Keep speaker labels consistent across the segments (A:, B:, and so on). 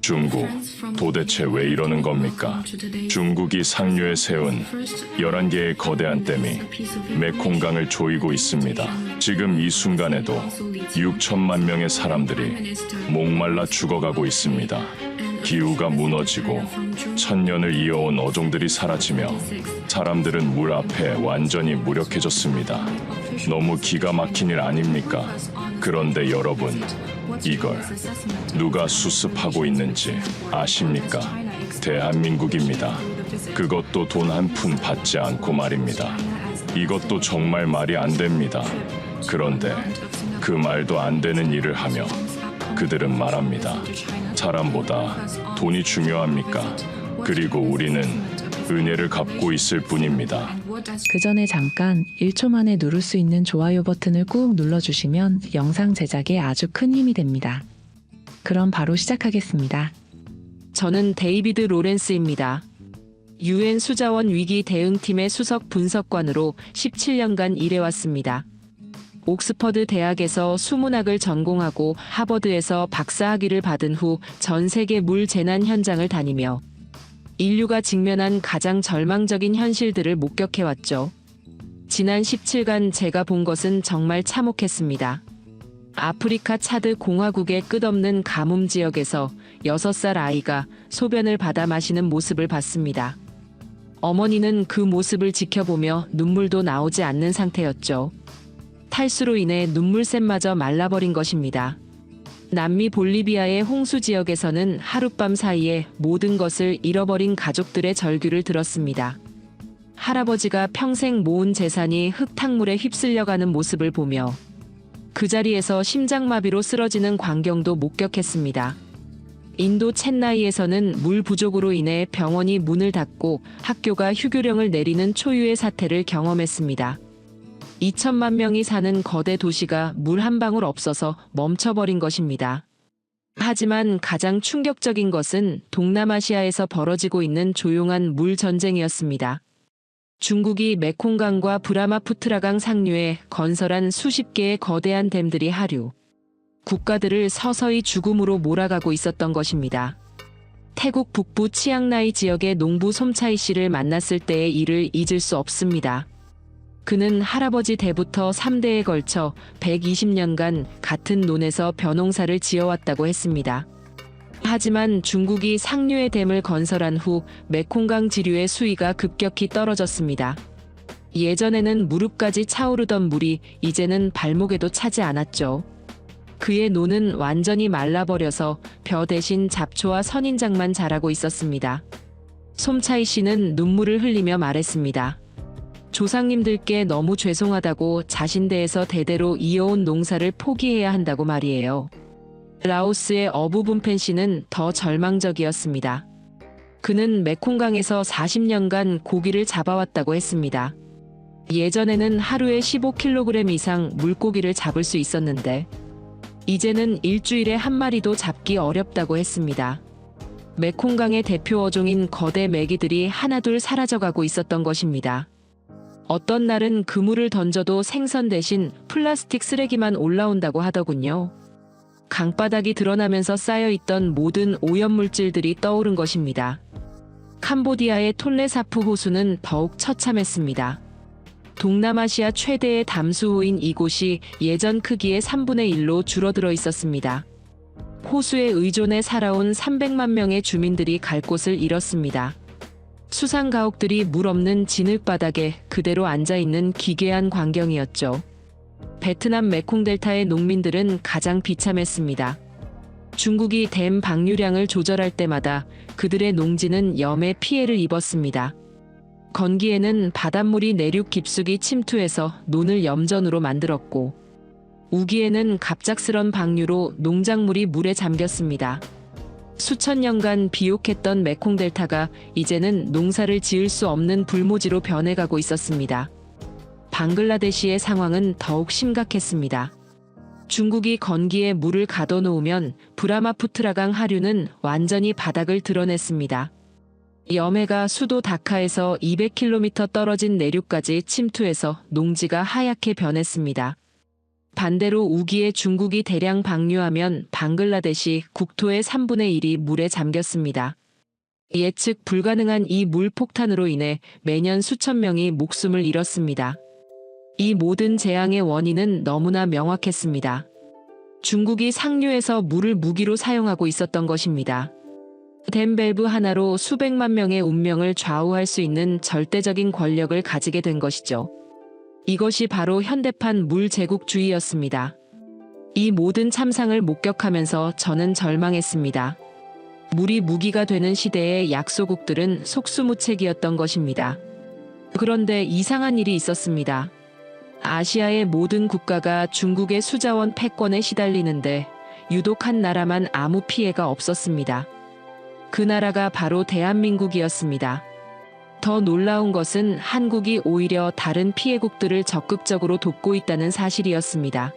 A: 중국, 도대체 왜 이러는 겁니까? 중국이 상류에 세운 11개의 거대한 댐이 메콩강을 조이고 있습니다. 지금 이 순간에도 6천만 명의 사람들이 목말라 죽어가고 있습니다. 기후가 무너지고 천년을 이어온 어종들이 사라지며 사람들은 물 앞에 완전히 무력해졌습니다. 너무 기가 막힌 일 아닙니까? 그런데 여러분, 이걸 누가 수습하고 있는지 아십니까? 대한민국입니다. 그것도 돈 한 푼 받지 않고 말입니다. 이것도 정말 말이 안 됩니다. 그런데 그 말도 안 되는 일을 하며 그들은 말합니다. 사람보다 돈이 중요합니까? 그리고 우리는 은혜를 갚고 있을 뿐입니다.
B: 그 전에 잠깐 1초 만에 누를 수 있는 좋아요 버튼을 꾹 눌러주시면 영상 제작에 아주 큰 힘이 됩니다. 그럼 바로 시작하겠습니다.
C: 저는 데이비드 로렌스입니다. UN 수자원 위기 대응팀의 수석 분석관으로 17년간 일해왔습니다. 옥스퍼드 대학에서 수문학을 전공하고 하버드에서 박사학위를 받은 후 전 세계 물 재난 현장을 다니며 인류가 직면한 가장 절망적인 현실들을 목격해왔죠. 지난 17간 제가 본 것은 정말 참혹했습니다. 아프리카 차드 공화국의 끝없는 가뭄 지역에서 6살 아이가 소변을 받아 마시는 모습을 봤습니다. 어머니는 그 모습을 지켜보며 눈물도 나오지 않는 상태였죠. 탈수로 인해 눈물샘마저 말라버린 것입니다. 남미 볼리비아의 홍수 지역에서는 하룻밤 사이에 모든 것을 잃어버린 가족들의 절규를 들었습니다. 할아버지가 평생 모은 재산이 흙탕물에 휩쓸려가는 모습을 보며 그 자리에서 심장마비로 쓰러지는 광경도 목격했습니다. 인도 첸나이에서는 물 부족으로 인해 병원이 문을 닫고 학교가 휴교령을 내리는 초유의 사태를 경험했습니다. 2천만 명이 사는 거대 도시가 물 한 방울 없어서 멈춰버린 것입니다. 하지만 가장 충격적인 것은 동남아시아에서 벌어지고 있는 조용한 물 전쟁이었습니다. 중국이 메콩강과 브라마푸트라강 상류에 건설한 수십 개의 거대한 댐들이 하류, 국가들을 서서히 죽음으로 몰아가고 있었던 것입니다. 태국 북부 치앙라이 지역의 농부 솜차이 씨를 만났을 때의 일을 잊을 수 없습니다. 그는 할아버지 때부터 3대에 걸쳐 120년간 같은 논에서 벼농사를 지어왔다고 했습니다. 하지만 중국이 상류의 댐을 건설한 후 메콩강 지류의 수위가 급격히 떨어졌습니다. 예전에는 무릎까지 차오르던 물이 이제는 발목에도 차지 않았죠. 그의 논은 완전히 말라버려서 벼 대신 잡초와 선인장만 자라고 있었습니다. 솜차이 씨는 눈물을 흘리며 말했습니다. 조상님들께 너무 죄송하다고 자신대에서 대대로 이어온 농사를 포기해야 한다고 말이에요. 라오스의 어부분펜 씨는 더 절망적이었습니다. 그는 메콩강에서 40년간 고기를 잡아왔다고 했습니다. 예전에는 하루에 15kg 이상 물고기를 잡을 수 있었는데 이제는 일주일에 한 마리도 잡기 어렵다고 했습니다. 메콩강의 대표 어종인 거대 메기들이 하나둘 사라져가고 있었던 것입니다. 어떤 날은 그물을 던져도 생선 대신 플라스틱 쓰레기만 올라온다고 하더군요. 강바닥이 드러나면서 쌓여있던 모든 오염물질들이 떠오른 것입니다. 캄보디아의 톤레사프 호수는 더욱 처참했습니다. 동남아시아 최대의 담수호인 이곳이 예전 크기의 3분의 1로 줄어들어 있었습니다. 호수에 의존해 살아온 300만 명의 주민들이 갈 곳을 잃었습니다. 수상가옥들이 물 없는 진흙바닥에 그대로 앉아있는 기괴한 광경이었죠. 베트남 메콩델타의 농민들은 가장 비참했습니다. 중국이 댐 방류량을 조절할 때마다 그들의 농지는 염의 피해를 입었습니다. 건기에는 바닷물이 내륙 깊숙이 침투해서 논을 염전으로 만들었고, 우기에는 갑작스런 방류로 농작물이 물에 잠겼습니다. 수천 년간 비옥했던 메콩델타가 이제는 농사를 지을 수 없는 불모지로 변해가고 있었습니다. 방글라데시의 상황은 더욱 심각했습니다. 중국이 건기에 물을 가둬놓으면 브라마푸트라강 하류는 완전히 바닥을 드러냈습니다. 염해가 수도 다카에서 200km 떨어진 내륙까지 침투해서 농지가 하얗게 변했습니다. 반대로 우기에 중국이 대량 방류하면 방글라데시 국토의 3분의 1이 물에 잠겼습니다. 예측 불가능한 이 물 폭탄으로 인해 매년 수천 명이 목숨을 잃었습니다. 이 모든 재앙의 원인은 너무나 명확했습니다. 중국이 상류에서 물을 무기로 사용하고 있었던 것입니다. 댐 밸브 하나로 수백만 명의 운명을 좌우할 수 있는 절대적인 권력을 가지게 된 것이죠. 이것이 바로 현대판 물제국주의였습니다. 이 모든 참상을 목격하면서 저는 절망했습니다. 물이 무기가 되는 시대의 약소국들은 속수무책이었던 것입니다. 그런데 이상한 일이 있었습니다. 아시아의 모든 국가가 중국의 수자원 패권에 시달리는데 유독 한 나라만 아무 피해가 없었습니다. 그 나라가 바로 대한민국이었습니다. 더 놀라운 것은 한국이 오히려 다른 피해국들을 적극적으로 돕고 있다는 사실이었습니다.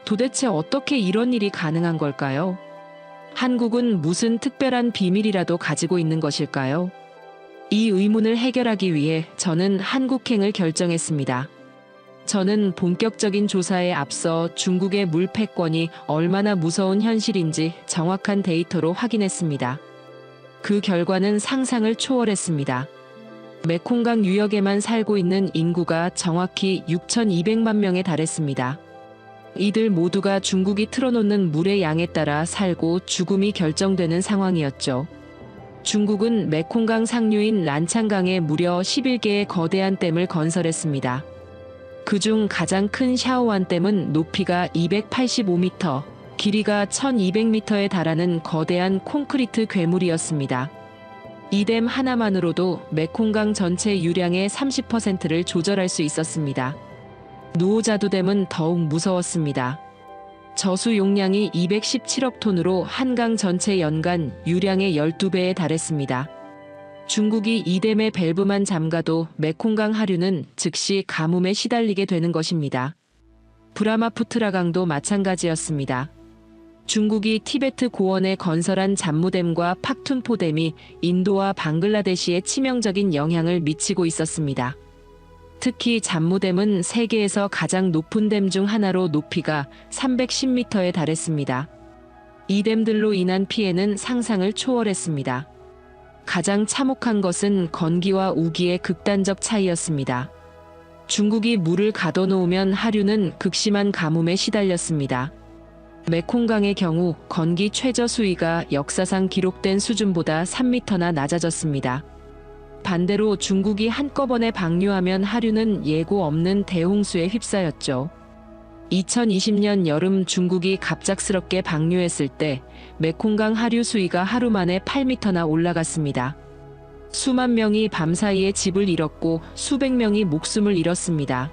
C: 도대체 어떻게 이런 일이 가능한 걸까요? 한국은 무슨 특별한 비밀이라도 가지고 있는 것일까요? 이 의문을 해결하기 위해 저는 한국행을 결정했습니다. 저는 본격적인 조사에 앞서 중국의 물 패권이 얼마나 무서운 현실인지 정확한 데이터로 확인했습니다. 그 결과는 상상을 초월했습니다. 메콩강 유역에만 살고 있는 인구가 정확히 6,200만 명에 달했습니다. 이들 모두가 중국이 틀어놓는 물의 양에 따라 살고 죽음이 결정되는 상황이었죠. 중국은 메콩강 상류인 란창강에 무려 11개의 거대한 댐을 건설했습니다. 그중 가장 큰 샤오완 댐은 높이가 285m, 길이가 1200m에 달하는 거대한 콘크리트 괴물이었습니다. 이 댐 하나만으로도 메콩강 전체 유량의 30%를 조절할 수 있었습니다. 노오자두 댐은 더욱 무서웠습니다. 저수 용량이 217억 톤으로 한강 전체 연간 유량의 12배에 달했습니다. 중국이 이 댐의 밸브만 잠가도 메콩강 하류는 즉시 가뭄에 시달리게 되는 것입니다. 브라마푸트라 강도 마찬가지였습니다. 중국이 티베트 고원에 건설한 잠무댐과 팍툰포댐이 인도와 방글라데시에 치명적인 영향을 미치고 있었습니다. 특히 잠무댐은 세계에서 가장 높은 댐 중 하나로 높이가 310m에 달했습니다. 이 댐들로 인한 피해는 상상을 초월했습니다. 가장 참혹한 것은 건기와 우기의 극단적 차이였습니다. 중국이 물을 가둬놓으면 하류는 극심한 가뭄에 시달렸습니다. 메콩강의 경우 건기 최저 수위가 역사상 기록된 수준보다 3m나 낮아졌습니다. 반대로 중국이 한꺼번에 방류하면 하류는 예고 없는 대홍수에 휩싸였죠. 2020년 여름 중국이 갑작스럽게 방류했을 때 메콩강 하류 수위가 하루 만에 8m나 올라갔습니다. 수만 명이 밤사이에 집을 잃었고 수백 명이 목숨을 잃었습니다.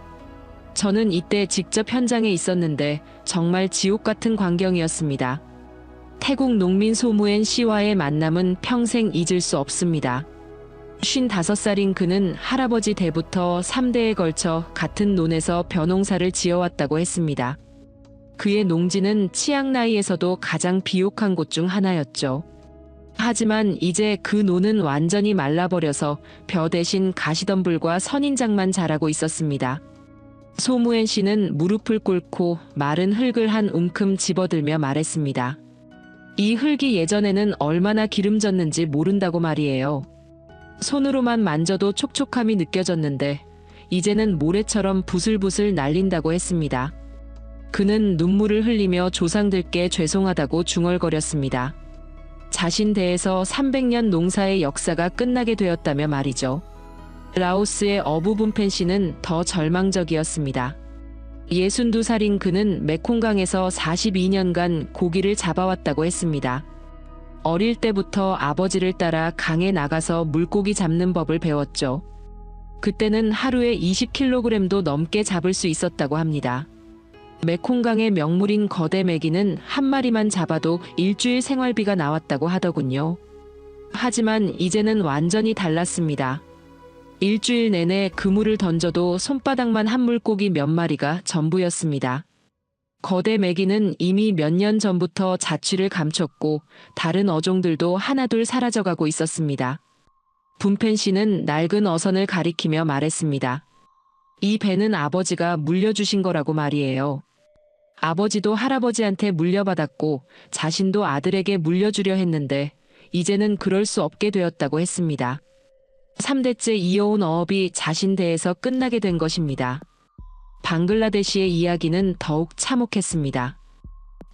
C: 저는 이때 직접 현장에 있었는데 정말 지옥 같은 광경이었습니다. 태국 농민 소무엔 씨와의 만남은 평생 잊을 수 없습니다. 55살인 그는 할아버지 때부터 3대에 걸쳐 같은 논에서 벼농사를 지어왔다고 했습니다. 그의 농지는 치앙라이에서도 가장 비옥한 곳 중 하나였죠. 하지만 이제 그 논은 완전히 말라버려서 벼 대신 가시덤불과 선인장만 자라고 있었습니다. 소무엔 씨는 무릎을 꿇고 마른 흙을 한 움큼 집어들며 말했습니다. 이 흙이 예전에는 얼마나 기름졌는지 모른다고 말이에요. 손으로만 만져도 촉촉함이 느껴졌는데 이제는 모래처럼 부슬부슬 날린다고 했습니다. 그는 눈물을 흘리며 조상들께 죄송하다고 중얼거렸습니다. 자신 대에서 300년 농사의 역사가 끝나게 되었다며 말이죠. 라오스의 어부분펜 씨는 더 절망적이었습니다. 62살인 그는 메콩강에서 42년간 고기를 잡아왔다고 했습니다. 어릴 때부터 아버지를 따라 강에 나가서 물고기 잡는 법을 배웠죠. 그때는 하루에 20kg도 넘게 잡을 수 있었다고 합니다. 메콩강의 명물인 거대 메기는 한 마리만 잡아도 일주일 생활비가 나왔다고 하더군요. 하지만 이제는 완전히 달랐습니다. 일주일 내내 그물을 던져도 손바닥만 한 물고기 몇 마리가 전부였습니다. 거대 메기는 이미 몇 년 전부터 자취를 감췄고 다른 어종들도 하나둘 사라져가고 있었습니다. 분펜 씨는 낡은 어선을 가리키며 말했습니다. 이 배는 아버지가 물려주신 거라고 말이에요. 아버지도 할아버지한테 물려받았고 자신도 아들에게 물려주려 했는데 이제는 그럴 수 없게 되었다고 했습니다. 3대째 이어온 어업이 자신 대에서 끝나게 된 것입니다. 방글라데시의 이야기는 더욱 참혹했습니다.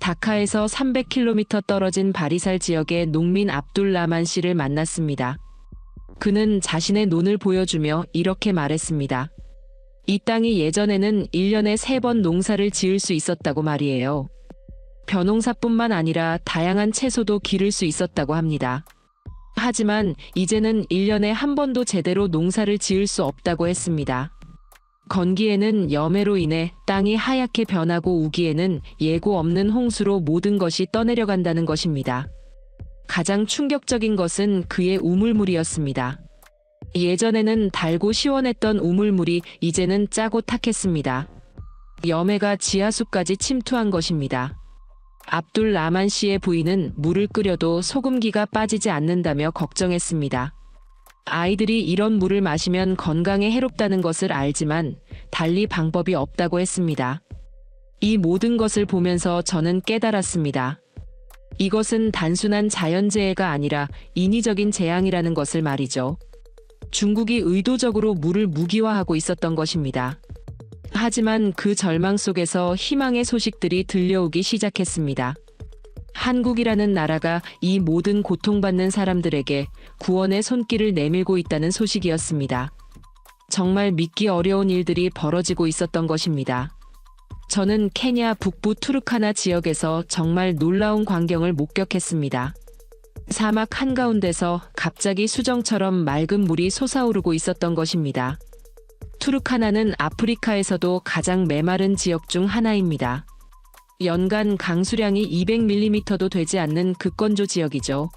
C: 다카에서 300km 떨어진 바리살 지역의 농민 압둘 라만 씨를 만났습니다. 그는 자신의 논을 보여주며 이렇게 말했습니다. 이 땅이 예전에는 1년에 3번 농사를 지을 수 있었다고 말이에요. 벼농사뿐만 아니라 다양한 채소도 기를 수 있었다고 합니다. 하지만 이제는 1년에 한 번도 제대로 농사를 지을 수 없다고 했습니다. 건기에는 염해로 인해 땅이 하얗게 변하고 우기에는 예고 없는 홍수로 모든 것이 떠내려간다는 것입니다. 가장 충격적인 것은 그의 우물물이었습니다. 예전에는 달고 시원했던 우물물이 이제는 짜고 탁했습니다. 염해가 지하수까지 침투한 것입니다. 압둘 라만 씨의 부인은 물을 끓여도 소금기가 빠지지 않는다며 걱정했습니다. 아이들이 이런 물을 마시면 건강에 해롭다는 것을 알지만 달리 방법이 없다고 했습니다. 이 모든 것을 보면서 저는 깨달았습니다. 이것은 단순한 자연재해가 아니라 인위적인 재앙이라는 것을 말이죠. 중국이 의도적으로 물을 무기화하고 있었던 것입니다. 하지만 그 절망 속에서 희망의 소식들이 들려오기 시작했습니다. 한국이라는 나라가 이 모든 고통받는 사람들에게 구원의 손길을 내밀고 있다는 소식이었습니다. 정말 믿기 어려운 일들이 벌어지고 있었던 것입니다. 저는 케냐 북부 투르카나 지역에서 정말 놀라운 광경을 목격했습니다. 사막 한가운데서 갑자기 수정처럼 맑은 물이 솟아오르고 있었던 것입니다. 투르카나는 아프리카에서도 가장 메마른 지역 중 하나입니다. 연간 강수량이 200mm도 되지 않는 극건조 지역이죠.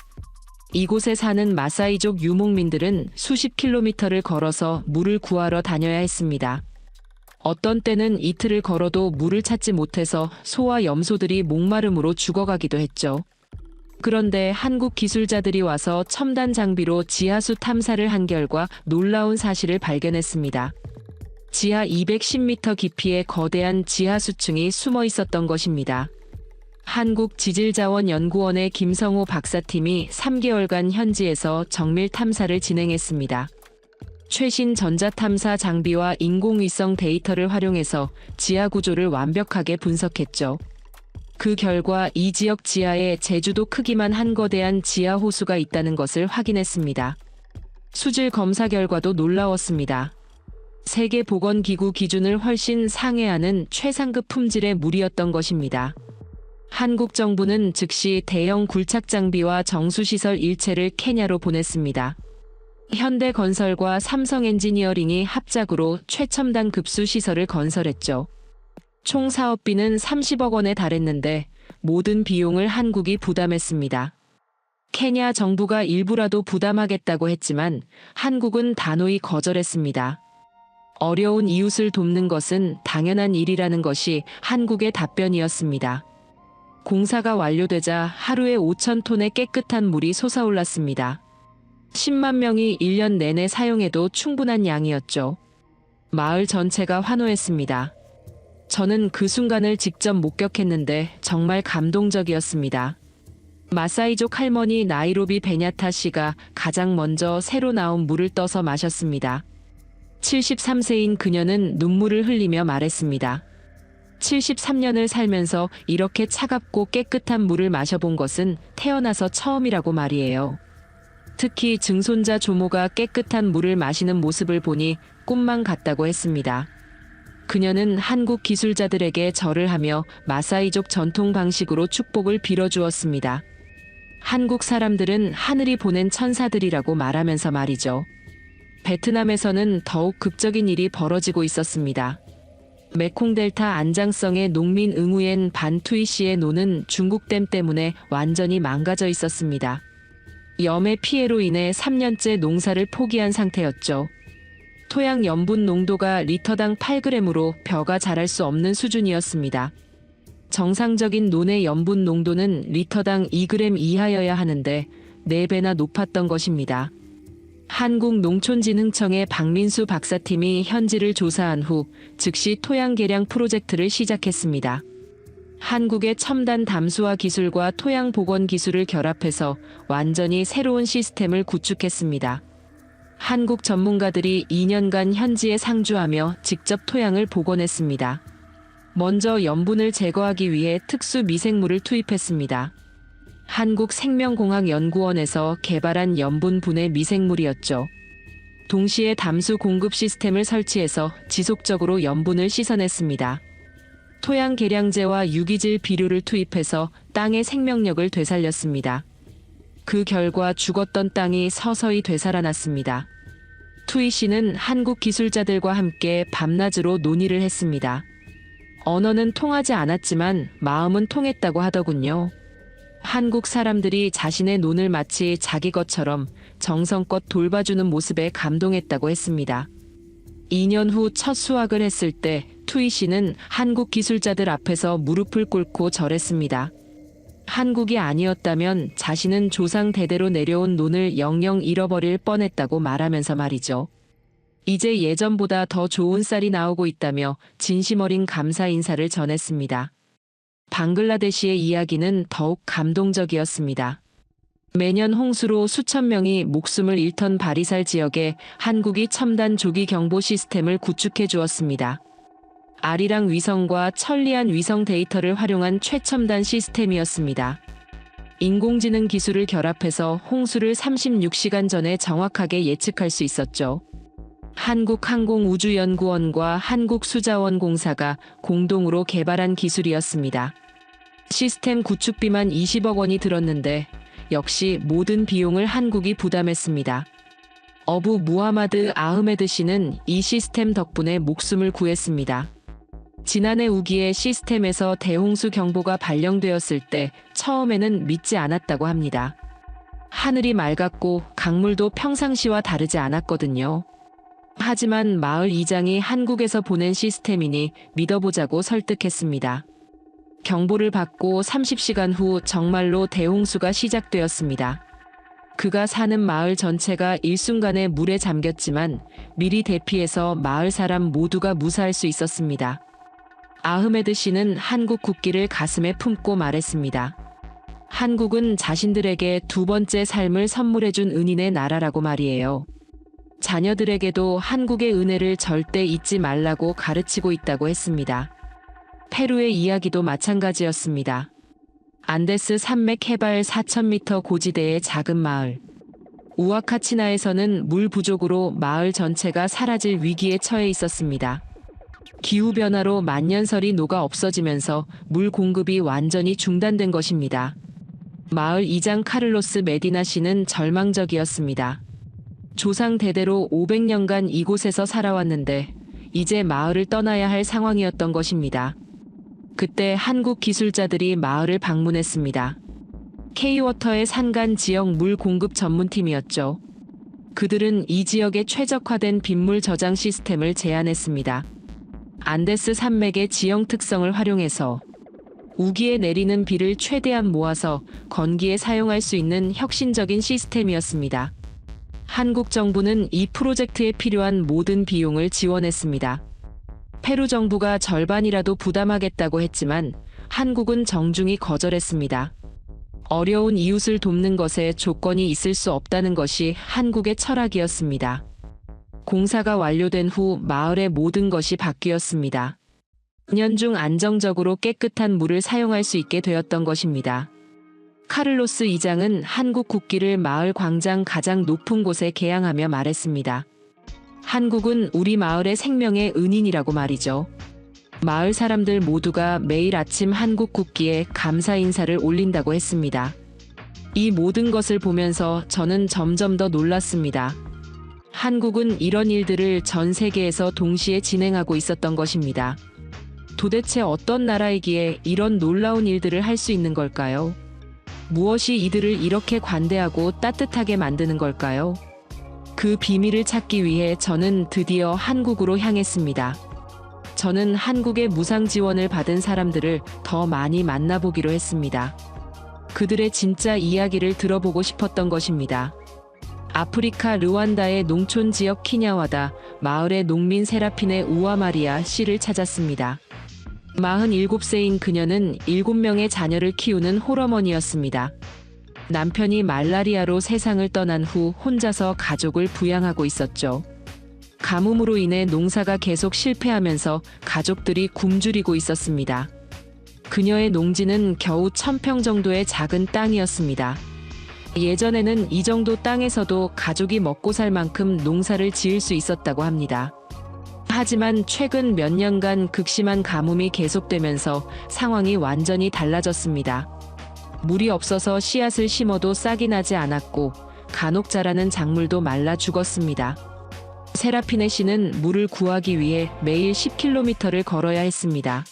C: 이곳에 사는 마사이족 유목민들은 수십 킬로미터를 걸어서 물을 구하러 다녀야 했습니다. 어떤 때는 이틀을 걸어도 물을 찾지 못해서 소와 염소들이 목마름으로 죽어가기도 했죠. 그런데 한국 기술자들이 와서 첨단 장비로 지하수 탐사를 한 결과 놀라운 사실을 발견했습니다. 지하 210m 깊이의 거대한 지하수층이 숨어 있었던 것입니다. 한국지질자원연구원의 김성호 박사팀이 3개월간 현지에서 정밀 탐사를 진행했습니다. 최신 전자탐사 장비와 인공위성 데이터를 활용해서 지하 구조를 완벽하게 분석했죠. 그 결과 이 지역 지하에 제주도 크기만 한 거대한 지하 호수가 있다는 것을 확인했습니다. 수질 검사 결과도 놀라웠습니다. 세계보건기구 기준을 훨씬 상회하는 최상급 품질의 물이었던 것입니다. 한국 정부는 즉시 대형 굴착 장비와 정수시설 일체를 케냐로 보냈습니다. 현대건설과 삼성엔지니어링이 합작으로 최첨단 급수 시설을 건설했죠. 총 사업비는 30억 원에 달했는데 모든 비용을 한국이 부담했습니다. 케냐 정부가 일부라도 부담하겠다고 했지만 한국은 단호히 거절했습니다. 어려운 이웃을 돕는 것은 당연한 일이라는 것이 한국의 답변이었습니다. 공사가 완료되자 하루에 5천 톤의 깨끗한 물이 솟아올랐습니다. 10만 명이 1년 내내 사용해도 충분한 양이었죠. 마을 전체가 환호했습니다. 저는 그 순간을 직접 목격했는데 정말 감동적이었습니다. 마사이족 할머니 나이로비 베냐타 씨가 가장 먼저 새로 나온 물을 떠서 마셨습니다. 73세인 그녀는 눈물을 흘리며 말했습니다. 73년을 살면서 이렇게 차갑고 깨끗한 물을 마셔본 것은 태어나서 처음이라고 말이에요. 특히 증손자 조모가 깨끗한 물을 마시는 모습을 보니 꿈만 같다고 했습니다. 그녀는 한국 기술자들에게 절을 하며 마사이족 전통 방식으로 축복을 빌어주었습니다. 한국 사람들은 하늘이 보낸 천사들이라고 말하면서 말이죠. 베트남에서는 더욱 극적인 일이 벌어지고 있었습니다. 메콩델타 안장성의 농민 응우옌 반투이 씨의 논은 중국댐 때문에 완전히 망가져 있었습니다. 염해 피해로 인해 3년째 농사를 포기한 상태였죠. 토양 염분 농도가 리터당 8g으로 벼가 자랄 수 없는 수준이었습니다. 정상적인 논의 염분 농도는 리터당 2g 이하여야 하는데 4배나 높았던 것입니다. 한국농촌진흥청의 박민수 박사팀이 현지를 조사한 후 즉시 토양 개량 프로젝트를 시작했습니다. 한국의 첨단 담수화 기술과 토양 복원 기술을 결합해서 완전히 새로운 시스템을 구축했습니다. 한국 전문가들이 2년간 현지에 상주하며 직접 토양을 복원했습니다. 먼저 염분을 제거하기 위해 특수 미생물을 투입했습니다. 한국생명공학연구원에서 개발한 염분 분해 미생물이었죠. 동시에 담수 공급 시스템을 설치해서 지속적으로 염분을 씻어냈습니다. 토양 계량제와 유기질 비료를 투입해서 땅의 생명력을 되살렸습니다. 그 결과 죽었던 땅이 서서히 되살아났습니다. 투이 씨는 한국 기술자들과 함께 밤낮으로 논의를 했습니다. 언어는 통하지 않았지만 마음은 통했다고 하더군요. 한국 사람들이 자신의 논을 마치 자기 것처럼 정성껏 돌봐주는 모습에 감동했다고 했습니다. 2년 후 첫 수확을 했을 때 투이 씨는 한국 기술자들 앞에서 무릎을 꿇고 절했습니다. 한국이 아니었다면 자신은 조상 대대로 내려온 논을 영영 잃어버릴 뻔했다고 말하면서 말이죠. 이제 예전보다 더 좋은 쌀이 나오고 있다며 진심 어린 감사 인사를 전했습니다. 방글라데시의 이야기는 더욱 감동적이었습니다. 매년 홍수로 수천 명이 목숨을 잃던 바리살 지역에 한국이 첨단 조기 경보 시스템을 구축해 주었습니다. 아리랑 위성과 천리안 위성 데이터를 활용한 최첨단 시스템이었습니다. 인공지능 기술을 결합해서 홍수를 36시간 전에 정확하게 예측할 수 있었죠. 한국항공우주연구원과 한국수자원공사가 공동으로 개발한 기술이었습니다. 시스템 구축비만 20억 원이 들었는데 역시 모든 비용을 한국이 부담했습니다. 어부 무하마드 아흐메드 씨는 이 시스템 덕분에 목숨을 구했습니다. 지난해 우기에 시스템에서 대홍수 경보가 발령되었을 때 처음에는 믿지 않았다고 합니다. 하늘이 맑았고 강물도 평상시와 다르지 않았거든요. 하지만 마을 이장이 한국에서 보낸 시스템이니 믿어보자고 설득했습니다. 경보를 받고 30시간 후 정말로 대홍수가 시작되었습니다. 그가 사는 마을 전체가 일순간에 물에 잠겼지만 미리 대피해서 마을 사람 모두가 무사할 수 있었습니다. 아흐메드 씨는 한국 국기를 가슴에 품고 말했습니다. 한국은 자신들에게 두 번째 삶을 선물해준 은인의 나라라고 말이에요. 자녀들에게도 한국의 은혜를 절대 잊지 말라고 가르치고 있다고 했습니다. 페루의 이야기도 마찬가지였습니다. 안데스 산맥 해발 4,000m 고지대의 작은 마을. 우아카치나에서는 물 부족으로 마을 전체가 사라질 위기에 처해 있었습니다. 기후변화로 만년설이 녹아 없어지면서 물 공급이 완전히 중단된 것입니다. 마을 이장 카를로스 메디나 씨는 절망적이었습니다. 조상 대대로 500년간 이곳에서 살아왔는데 이제 마을을 떠나야 할 상황이었던 것입니다. 그때 한국 기술자들이 마을을 방문했습니다. K-워터의 산간 지역 물 공급 전문팀이었죠. 그들은 이 지역에 최적화된 빗물 저장 시스템을 제안했습니다. 안데스 산맥의 지형 특성을 활용해서 우기에 내리는 비를 최대한 모아서 건기에 사용할 수 있는 혁신적인 시스템이었습니다. 한국 정부는 이 프로젝트에 필요한 모든 비용을 지원했습니다. 페루 정부가 절반이라도 부담하겠다고 했지만 한국은 정중히 거절했습니다. 어려운 이웃을 돕는 것에 조건이 있을 수 없다는 것이 한국의 철학이었습니다. 공사가 완료된 후 마을의 모든 것이 바뀌었습니다. 2년 중 안정적으로 깨끗한 물을 사용할 수 있게 되었던 것입니다. 카를로스 이장은 한국 국기를 마을 광장 가장 높은 곳에 개양하며 말했습니다. 한국은 우리 마을의 생명의 은인이라고 말이죠. 마을 사람들 모두가 매일 아침 한국 국기에 감사 인사를 올린다고 했습니다. 이 모든 것을 보면서 저는 점점 더 놀랐습니다. 한국은 이런 일들을 전 세계에서 동시에 진행하고 있었던 것입니다. 도대체 어떤 나라이기에 이런 놀라운 일들을 할 수 있는 걸까요? 무엇이 이들을 이렇게 관대하고 따뜻하게 만드는 걸까요? 그 비밀을 찾기 위해 저는 드디어 한국으로 향했습니다. 저는 한국의 무상 지원을 받은 사람들을 더 많이 만나보기로 했습니다. 그들의 진짜 이야기를 들어보고 싶었던 것입니다. 아프리카 르완다의 농촌 지역 키냐와다 마을의 농민 세라핀의 우아마리아 씨를 찾았습니다. 47세인 그녀는 7명의 자녀를 키우는 홀어머니였습니다. 남편이 말라리아로 세상을 떠난 후 혼자서 가족을 부양하고 있었죠. 가뭄으로 인해 농사가 계속 실패하면서 가족들이 굶주리고 있었습니다. 그녀의 농지는 겨우 1000평 정도의 작은 땅이었습니다. 예전에는 이 정도 땅에서도 가족이 먹고 살 만큼 농사를 지을 수 있었다고 합니다. 하지만 최근 몇 년간 극심한 가뭄이 계속되면서 상황이 완전히 달라졌습니다. 물이 없어서 씨앗을 심어도 싹이 나지 않았고 간혹 자라는 작물도 말라 죽었습니다. 세라피네 씨는 물을 구하기 위해 매일 10km를 걸어야 했습니다.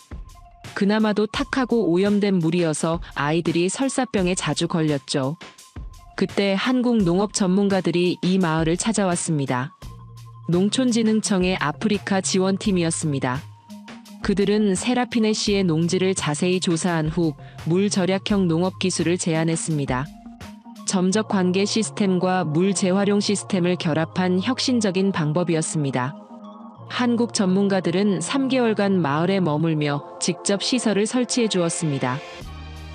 C: 그나마도 탁하고 오염된 물이어서 아이들이 설사병에 자주 걸렸죠. 그때 한국 농업 전문가들이 이 마을을 찾아왔습니다. 농촌진흥청의 아프리카 지원팀이었습니다. 그들은 세라피네 씨의 농지를 자세히 조사한 후 물 절약형 농업 기술을 제안했습니다. 점적 관계 시스템과 물 재활용 시스템을 결합한 혁신적인 방법이었습니다. 한국 전문가들은 3개월간 마을에 머물며 직접 시설을 설치해 주었습니다.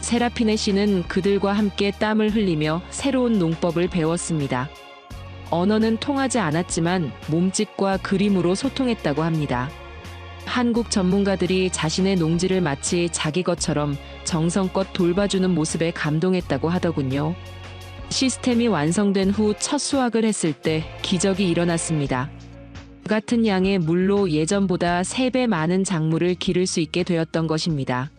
C: 세라피네 씨는 그들과 함께 땀을 흘리며 새로운 농법을 배웠습니다. 언어는 통하지 않았지만 몸짓과 그림으로 소통했다고 합니다. 한국 전문가들이 자신의 농지를 마치 자기 것처럼 정성껏 돌봐주는 모습에 감동했다고 하더군요. 시스템이 완성된 후 첫 수확을 했을 때 기적이 일어났습니다. 같은 양의 물로 예전보다 3배 많은 작물을 기를 수 있게 되었던 것입니다.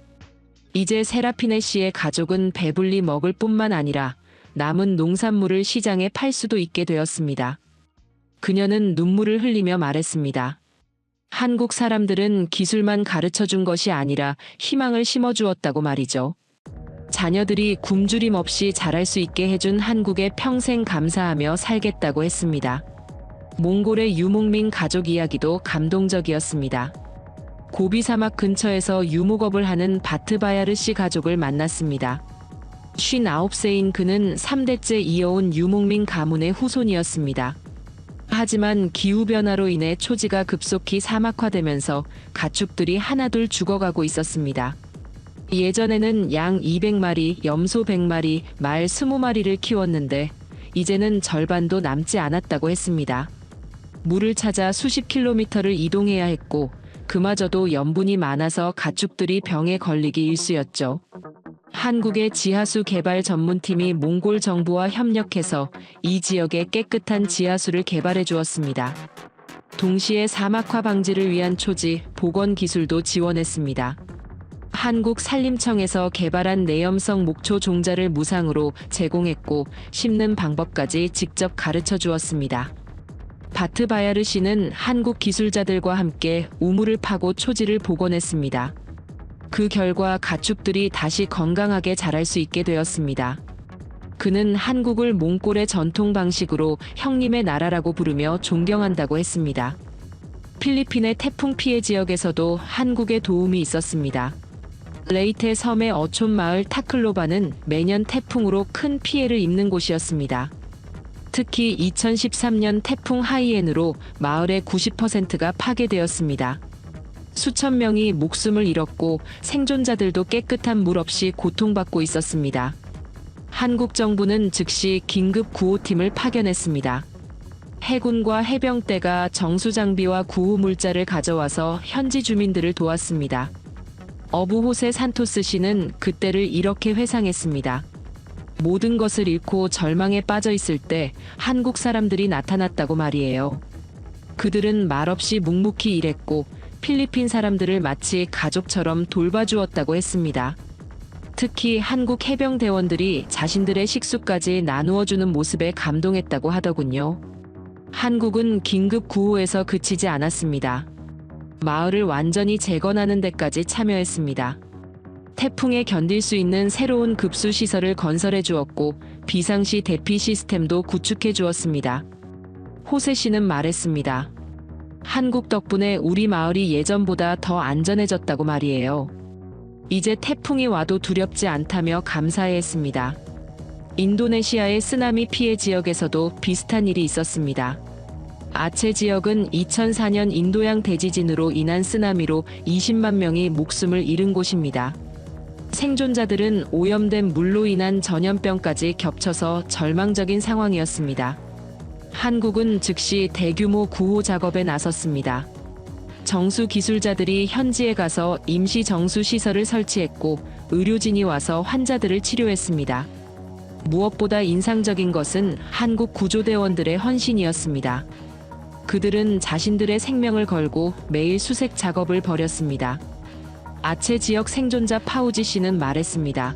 C: 이제 세라피네 씨의 가족은 배불리 먹을 뿐만 아니라 남은 농산물을 시장에 팔 수도 있게 되었습니다. 그녀는 눈물을 흘리며 말했습니다. 한국 사람들은 기술만 가르쳐 준 것이 아니라 희망을 심어주었다고 말이죠. 자녀들이 굶주림 없이 자랄 수 있게 해준 한국에 평생 감사하며 살겠다고 했습니다. 몽골의 유목민 가족 이야기도 감동적이었습니다. 고비 사막 근처에서 유목업을 하는 바트바야르 씨 가족을 만났습니다. 59세인 그는 3대째 이어온 유목민 가문의 후손이었습니다. 하지만 기후변화로 인해 초지가 급속히 사막화되면서 가축들이 하나둘 죽어가고 있었습니다. 예전에는 양 200마리, 염소 100마리, 말 20마리를 키웠는데 이제는 절반도 남지 않았다고 했습니다. 물을 찾아 수십 킬로미터를 이동해야 했고 그마저도 염분이 많아서 가축들이 병에 걸리기 일쑤였죠. 한국의 지하수 개발 전문팀이 몽골 정부와 협력해서 이 지역에 깨끗한 지하수를 개발해 주었습니다. 동시에 사막화 방지를 위한 초지, 복원 기술도 지원했습니다. 한국 산림청에서 개발한 내염성 목초 종자를 무상으로 제공했고 심는 방법까지 직접 가르쳐 주었습니다. 바트바야르 씨는 한국 기술자들과 함께 우물을 파고 초지를 복원했습니다. 그 결과 가축들이 다시 건강하게 자랄 수 있게 되었습니다. 그는 한국을 몽골의 전통 방식으로 형님의 나라라고 부르며 존경한다고 했습니다. 필리핀의 태풍 피해 지역에서도 한국의 도움이 있었습니다. 레이테 섬의 어촌 마을 타클로바는 매년 태풍으로 큰 피해를 입는 곳이었습니다. 특히 2013년 태풍 하이엔으로 마을의 90%가 파괴되었습니다. 수천 명이 목숨을 잃었고 생존자들도 깨끗한 물 없이 고통받고 있었습니다. 한국 정부는 즉시 긴급 구호팀을 파견했습니다. 해군과 해병대가 정수장비와 구호물자를 가져와서 현지 주민들을 도왔습니다. 어부호세 산토스 씨는 그때를 이렇게 회상했습니다. 모든 것을 잃고 절망에 빠져 있을 때 한국 사람들이 나타났다고 말이에요. 그들은 말없이 묵묵히 일했고 필리핀 사람들을 마치 가족처럼 돌봐주었다고 했습니다. 특히 한국 해병대원들이 자신들의 식수까지 나누어주는 모습에 감동했다고 하더군요. 한국은 긴급 구호에서 그치지 않았습니다. 마을을 완전히 재건하는 데까지 참여했습니다. 태풍에 견딜 수 있는 새로운 급수 시설을 건설해 주었고 비상시 대피 시스템도 구축해 주었습니다. 호세 씨는 말했습니다. 한국 덕분에 우리 마을이 예전보다 더 안전해졌다고 말이에요. 이제 태풍이 와도 두렵지 않다며 감사해했습니다. 인도네시아의 쓰나미 피해 지역에서도 비슷한 일이 있었습니다. 아체 지역은 2004년 인도양 대지진으로 인한 쓰나미로 20만 명이 목숨을 잃은 곳입니다. 생존자들은 오염된 물로 인한 전염병까지 겹쳐서 절망적인 상황이었습니다. 한국은 즉시 대규모 구호 작업에 나섰습니다. 정수 기술자들이 현지에 가서 임시 정수 시설을 설치했고 의료진이 와서 환자들을 치료했습니다. 무엇보다 인상적인 것은 한국 구조대원들의 헌신이었습니다. 그들은 자신들의 생명을 걸고 매일 수색 작업을 벌였습니다. 아체 지역 생존자 파우지 씨는 말했습니다.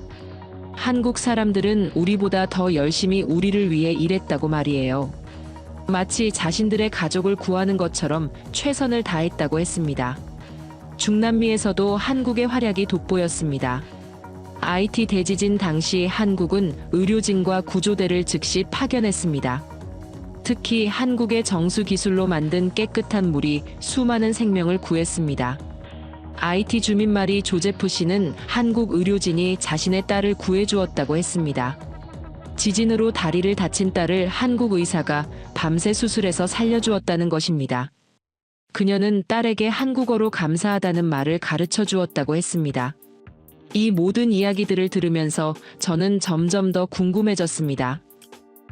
C: 한국 사람들은 우리보다 더 열심히 우리를 위해 일했다고 말이에요. 마치 자신들의 가족을 구하는 것처럼 최선을 다했다고 했습니다. 중남미에서도 한국의 활약이 돋보였습니다. IT 대지진 당시 한국은 의료진과 구조대를 즉시 파견했습니다. 특히 한국의 정수 기술로 만든 깨끗한 물이 수많은 생명을 구했습니다. IT 주민말이 조제프 씨는 한국 의료진이 자신의 딸을 구해주었다고 했습니다. 지진으로 다리를 다친 딸을 한국 의사가 밤새 수술해서 살려주었다는 것입니다. 그녀는 딸에게 한국어로 감사하다는 말을 가르쳐 주었다고 했습니다. 이 모든 이야기들을 들으면서 저는 점점 더 궁금해졌습니다.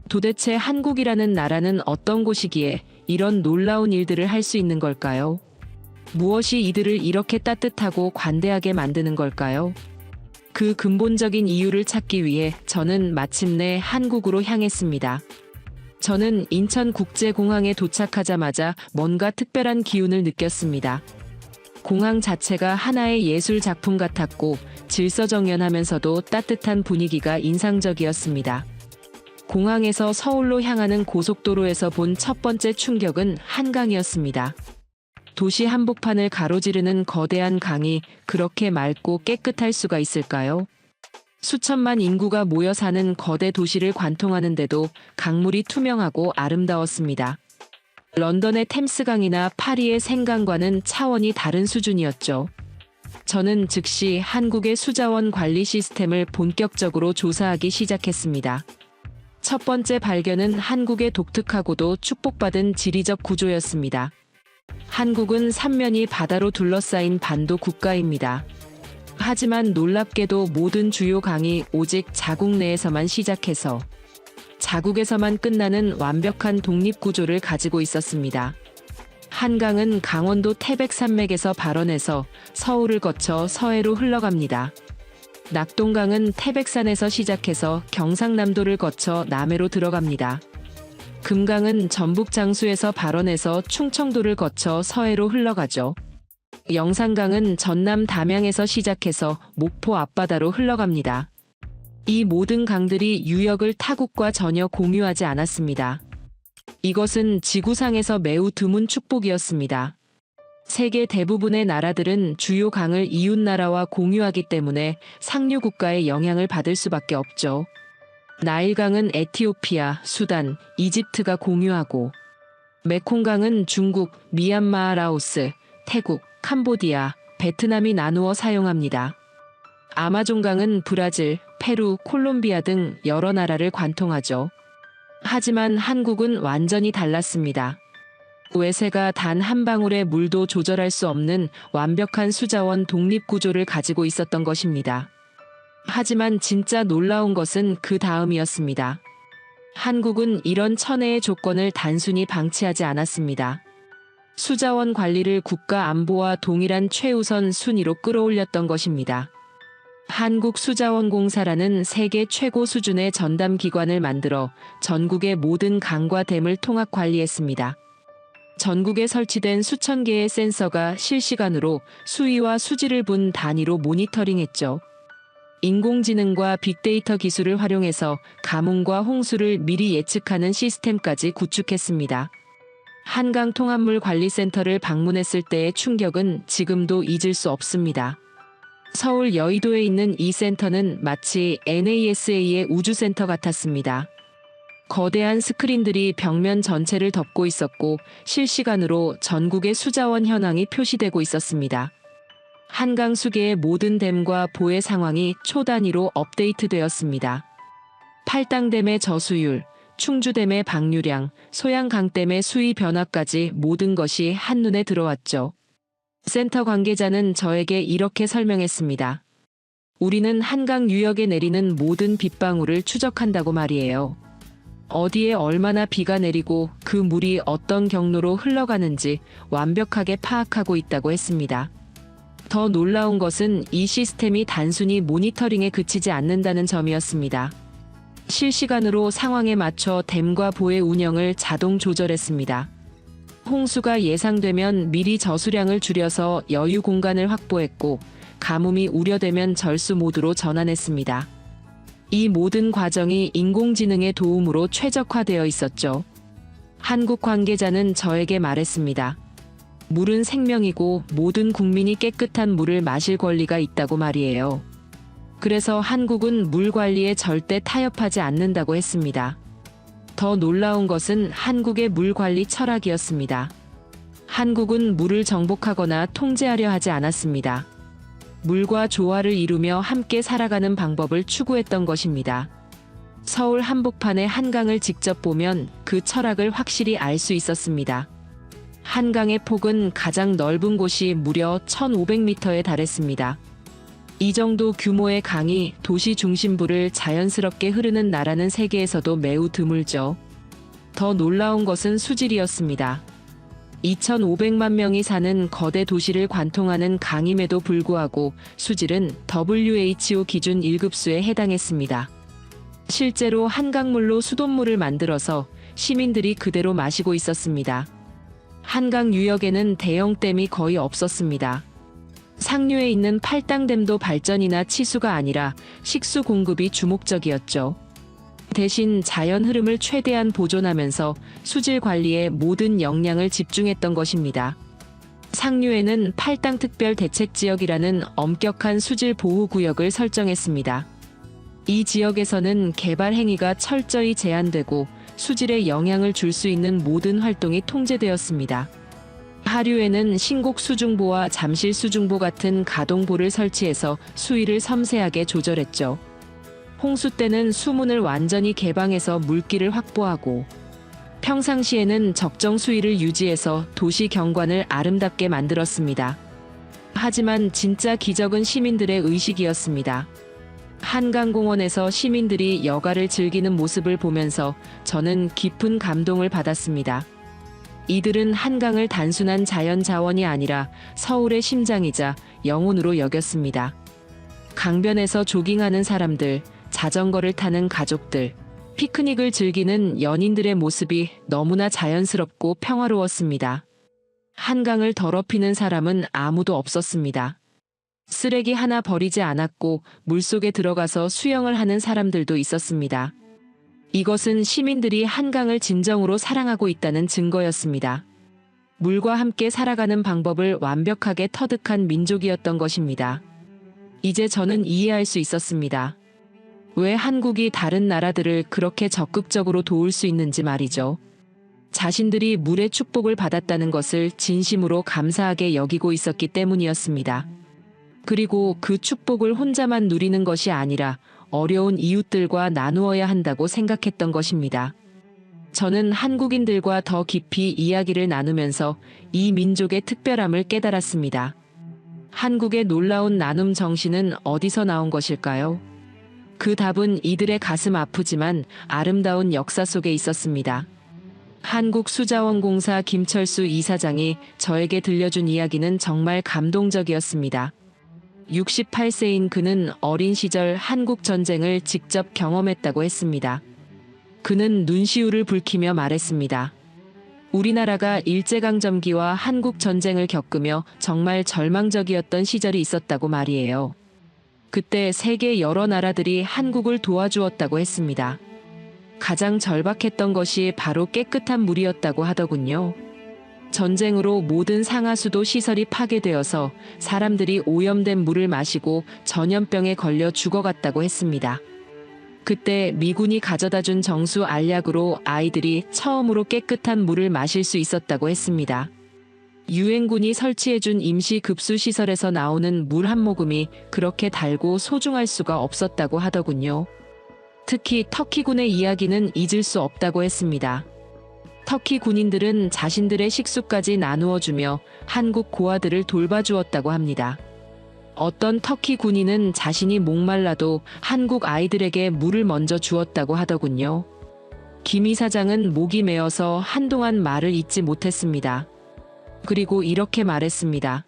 C: 도대체 한국이라는 나라는 어떤 곳이기에 이런 놀라운 일들을 할 수 있는 걸까요? 무엇이 이들을 이렇게 따뜻하고 관대하게 만드는 걸까요? 그 근본적인 이유를 찾기 위해 저는 마침내 한국으로 향했습니다. 저는 인천국제공항에 도착하자마자 뭔가 특별한 기운을 느꼈습니다. 공항 자체가 하나의 예술 작품 같았고 질서정연하면서도 따뜻한 분위기가 인상적이었습니다. 공항에서 서울로 향하는 고속도로에서 본 첫 번째 충격은 한강이었습니다. 도시 한복판을 가로지르는 거대한 강이 그렇게 맑고 깨끗할 수가 있을까요? 수천만 인구가 모여 사는 거대 도시를 관통하는데도 강물이 투명하고 아름다웠습니다. 런던의 템스강이나 파리의 생강과는 차원이 다른 수준이었죠. 저는 즉시 한국의 수자원 관리 시스템을 본격적으로 조사하기 시작했습니다. 첫 번째 발견은 한국의 독특하고도 축복받은 지리적 구조였습니다. 한국은 삼면이 바다로 둘러싸인 반도 국가입니다. 하지만 놀랍게도 모든 주요 강이 오직 자국 내에서만 시작해서 자국에서만 끝나는 완벽한 독립구조를 가지고 있었습니다. 한강은 강원도 태백산맥에서 발원해서 서울을 거쳐 서해로 흘러갑니다. 낙동강은 태백산에서 시작해서 경상남도를 거쳐 남해로 들어갑니다. 금강은 전북 장수에서 발원해서 충청도를 거쳐 서해로 흘러가죠. 영산강은 전남 담양에서 시작해서 목포 앞바다로 흘러갑니다. 이 모든 강들이 유역을 타국과 전혀 공유하지 않았습니다. 이것은 지구상에서 매우 드문 축복이었습니다. 세계 대부분의 나라들은 주요 강을 이웃나라와 공유하기 때문에 상류 국가의 영향을 받을 수밖에 없죠. 나일강은 에티오피아, 수단, 이집트가 공유하고 메콩강은 중국, 미얀마, 라오스, 태국, 캄보디아, 베트남이 나누어 사용합니다. 아마존강은 브라질, 페루, 콜롬비아 등 여러 나라를 관통하죠. 하지만 한국은 완전히 달랐습니다. 외세가 단 한 방울의 물도 조절할 수 없는 완벽한 수자원 독립구조를 가지고 있었던 것입니다. 하지만 진짜 놀라운 것은 그 다음이었습니다. 한국은 이런 천혜의 조건을 단순히 방치하지 않았습니다. 수자원 관리를 국가 안보와 동일한 최우선 순위로 끌어올렸던 것입니다. 한국수자원공사라는 세계 최고 수준의 전담 기관을 만들어 전국의 모든 강과 댐을 통합 관리했습니다. 전국에 설치된 수천 개의 센서가 실시간으로 수위와 수질을 분 단위로 모니터링했죠. 인공지능과 빅데이터 기술을 활용해서 가뭄과 홍수를 미리 예측하는 시스템까지 구축했습니다. 한강통합물관리센터를 방문했을 때의 충격은 지금도 잊을 수 없습니다. 서울 여의도에 있는 이 센터는 마치 NASA의 우주센터 같았습니다. 거대한 스크린들이 벽면 전체를 덮고 있었고 실시간으로 전국의 수자원 현황이 표시되고 있었습니다. 한강 수계의 모든 댐과 보의 상황이 초 단위로 업데이트되었습니다. 팔당댐의 저수율, 충주댐의 방류량, 소양강댐의 수위 변화까지 모든 것이 한눈에 들어왔죠. 센터 관계자는 저에게 이렇게 설명했습니다. 우리는 한강 유역에 내리는 모든 빗방울을 추적한다고 말이에요. 어디에 얼마나 비가 내리고 그 물이 어떤 경로로 흘러가는지 완벽하게 파악하고 있다고 했습니다. 더 놀라운 것은 이 시스템이 단순히 모니터링에 그치지 않는다는 점이었습니다. 실시간으로 상황에 맞춰 댐과 보의 운영을 자동 조절했습니다. 홍수가 예상되면 미리 저수량을 줄여서 여유 공간을 확보했고, 가뭄이 우려되면 절수 모드로 전환했습니다. 이 모든 과정이 인공지능의 도움으로 최적화되어 있었죠. 한국 관계자는 저에게 말했습니다. 물은 생명이고 모든 국민이 깨끗한 물을 마실 권리가 있다고 말이에요. 그래서 한국은 물 관리에 절대 타협하지 않는다고 했습니다. 더 놀라운 것은 한국의 물 관리 철학이었습니다. 한국은 물을 정복하거나 통제하려 하지 않았습니다. 물과 조화를 이루며 함께 살아가는 방법을 추구했던 것입니다. 서울 한복판의 한강을 직접 보면 그 철학을 확실히 알 수 있었습니다. 한강의 폭은 가장 넓은 곳이 무려 1,500m에 달했습니다. 이 정도 규모의 강이 도시 중심부를 자연스럽게 흐르는 나라는 세계에서도 매우 드물죠. 더 놀라운 것은 수질이었습니다. 2,500만 명이 사는 거대 도시를 관통하는 강임에도 불구하고 수질은 WHO 기준 1급수에 해당했습니다. 실제로 한강물로 수돗물을 만들어서 시민들이 그대로 마시고 있었습니다. 한강 유역에는 대형 댐이 거의 없었습니다. 상류에 있는 팔당댐도 발전이나 치수가 아니라 식수 공급이 주목적이었죠. 대신 자연 흐름을 최대한 보존하면서 수질 관리에 모든 역량을 집중했던 것입니다. 상류에는 팔당특별대책지역이라는 엄격한 수질 보호구역을 설정했습니다. 이 지역에서는 개발 행위가 철저히 제한되고 수질에 영향을 줄 수 있는 모든 활동이 통제되었습니다. 하류에는 신곡 수중보와 잠실 수중보 같은 가동보를 설치해서 수위를 섬세하게 조절했죠. 홍수 때는 수문을 완전히 개방해서 물길을 확보하고, 평상시에는 적정 수위를 유지해서 도시 경관을 아름답게 만들었습니다. 하지만 진짜 기적은 시민들의 의식이었습니다. 한강공원에서 시민들이 여가를 즐기는 모습을 보면서 저는 깊은 감동을 받았습니다. 이들은 한강을 단순한 자연 자원이 아니라 서울의 심장이자 영혼으로 여겼습니다. 강변에서 조깅하는 사람들, 자전거를 타는 가족들, 피크닉을 즐기는 연인들의 모습이 너무나 자연스럽고 평화로웠습니다. 한강을 더럽히는 사람은 아무도 없었습니다. 쓰레기 하나 버리지 않았고 물속에 들어가서 수영을 하는 사람들도 있었습니다. 이것은 시민들이 한강을 진정으로 사랑하고 있다는 증거였습니다. 물과 함께 살아가는 방법을 완벽하게 터득한 민족이었던 것입니다. 이제 저는 이해할 수 있었습니다. 왜 한국이 다른 나라들을 그렇게 적극적으로 도울 수 있는지 말이죠. 자신들이 물의 축복을 받았다는 것을 진심으로 감사하게 여기고 있었기 때문이었습니다. 그리고 그 축복을 혼자만 누리는 것이 아니라 어려운 이웃들과 나누어야 한다고 생각했던 것입니다. 저는 한국인들과 더 깊이 이야기를 나누면서 이 민족의 특별함을 깨달았습니다. 한국의 놀라운 나눔 정신은 어디서 나온 것일까요? 그 답은 이들의 가슴 아프지만 아름다운 역사 속에 있었습니다. 한국수자원공사 김철수 이사장이 저에게 들려준 이야기는 정말 감동적이었습니다. 68세인 그는 어린 시절 한국 전쟁을 직접 경험했다고 했습니다. 그는 눈시울을 붉히며 말했습니다. 우리나라가 일제강점기와 한국 전쟁을 겪으며 정말 절망적이었던 시절이 있었다고 말이에요. 그때 세계 여러 나라들이 한국을 도와주었다고 했습니다. 가장 절박했던 것이 바로 깨끗한 물이었다고 하더군요. 전쟁으로 모든 상하수도 시설이 파괴되어서 사람들이 오염된 물을 마시고 전염병에 걸려 죽어갔다고 했습니다. 그때 미군이 가져다준 정수 알약으로 아이들이 처음으로 깨끗한 물을 마실 수 있었다고 했습니다. 유엔군이 설치해준 임시 급수시설에서 나오는 물 한 모금이 그렇게 달고 소중할 수가 없었다고 하더군요. 특히 터키군의 이야기는 잊을 수 없다고 했습니다. 터키 군인들은 자신들의 식수까지 나누어 주며 한국 고아들을 돌봐주었다고 합니다. 어떤 터키 군인은 자신이 목말라도 한국 아이들에게 물을 먼저 주었다고 하더군요. 김 이사장은 목이 메어서 한동안 말을 잇지 못했습니다. 그리고 이렇게 말했습니다.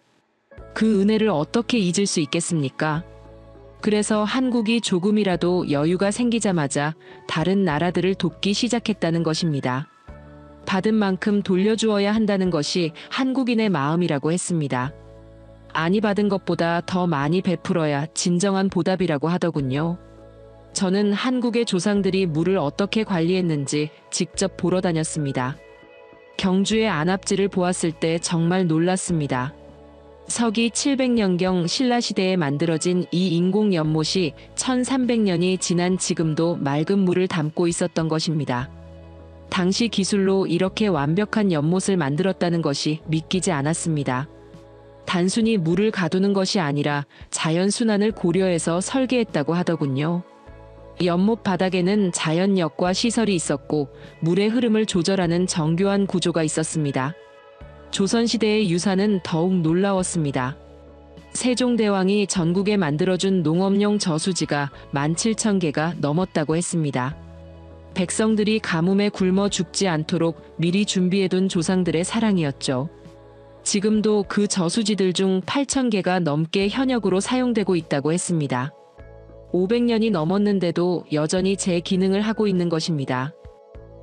C: 그 은혜를 어떻게 잊을 수 있겠습니까? 그래서 한국이 조금이라도 여유가 생기자마자 다른 나라들을 돕기 시작했다는 것입니다. 받은 만큼 돌려주어야 한다는 것이 한국인의 마음이라고 했습니다. 아니 받은 것보다 더 많이 베풀어야 진정한 보답이라고 하더군요. 저는 한국의 조상들이 물을 어떻게 관리했는지 직접 보러 다녔습니다. 경주의 안압지를 보았을 때 정말 놀랐습니다. 서기 700년경 신라시대에 만들어진 이 인공 연못이 1300년이 지난 지금도 맑은 물을 담고 있었던 것입니다. 당시 기술로 이렇게 완벽한 연못을 만들었다는 것이 믿기지 않았습니다. 단순히 물을 가두는 것이 아니라 자연순환을 고려해서 설계했다고 하더군요. 연못 바닥에는 자연역과 시설이 있었고 물의 흐름을 조절하는 정교한 구조가 있었습니다. 조선시대의 유산은 더욱 놀라웠습니다. 세종대왕이 전국에 만들어준 농업용 저수지가 17,000개가 넘었다고 했습니다. 백성들이 가뭄에 굶어 죽지 않도록 미리 준비해둔 조상들의 사랑이었죠. 지금도 그 저수지들 중 8,000개가 넘게 현역으로 사용되고 있다고 했습니다. 500년이 넘었는데도 여전히 제 기능을 하고 있는 것입니다.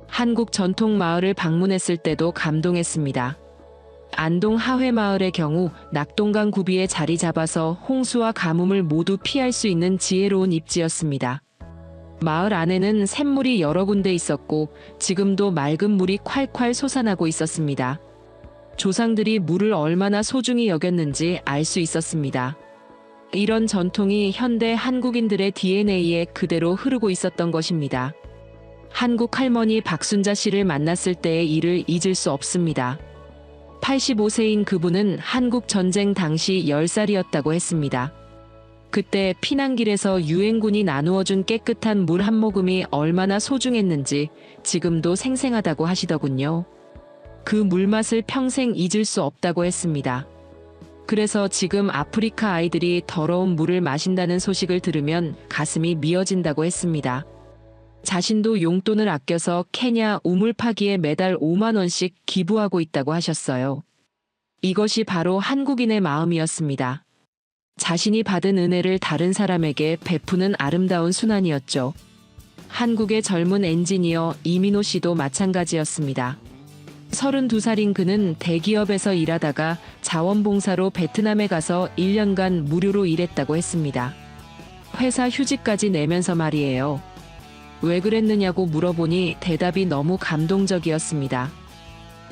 C: 한국 전통 마을을 방문했을 때도 감동했습니다. 안동 하회마을의 경우 낙동강 구비에 자리 잡아서 홍수와 가뭄을 모두 피할 수 있는 지혜로운 입지였습니다. 마을 안에는 샘물이 여러 군데 있었고 지금도 맑은 물이 콸콸 솟아나고 있었습니다. 조상들이 물을 얼마나 소중히 여겼는지 알 수 있었습니다. 이런 전통이 현대 한국인들의 DNA에 그대로 흐르고 있었던 것입니다. 한국 할머니 박순자 씨를 만났을 때의 일을 잊을 수 없습니다. 85세인 그분은 한국 전쟁 당시 10살이었다고 했습니다. 그때 피난길에서 유엔군이 나누어준 깨끗한 물 한 모금이 얼마나 소중했는지 지금도 생생하다고 하시더군요. 그 물맛을 평생 잊을 수 없다고 했습니다. 그래서 지금 아프리카 아이들이 더러운 물을 마신다는 소식을 들으면 가슴이 미어진다고 했습니다. 자신도 용돈을 아껴서 케냐 우물 파기에 매달 5만 원씩 기부하고 있다고 하셨어요. 이것이 바로 한국인의 마음이었습니다. 자신이 받은 은혜를 다른 사람에게 베푸는 아름다운 순환이었죠. 한국의 젊은 엔지니어 이민호 씨도 마찬가지였습니다. 32살인 그는 대기업에서 일하다가 자원봉사로 베트남에 가서 1년간 무료로 일했다고 했습니다. 회사 휴직까지 내면서 말이에요. 왜 그랬느냐고 물어보니 대답이 너무 감동적이었습니다.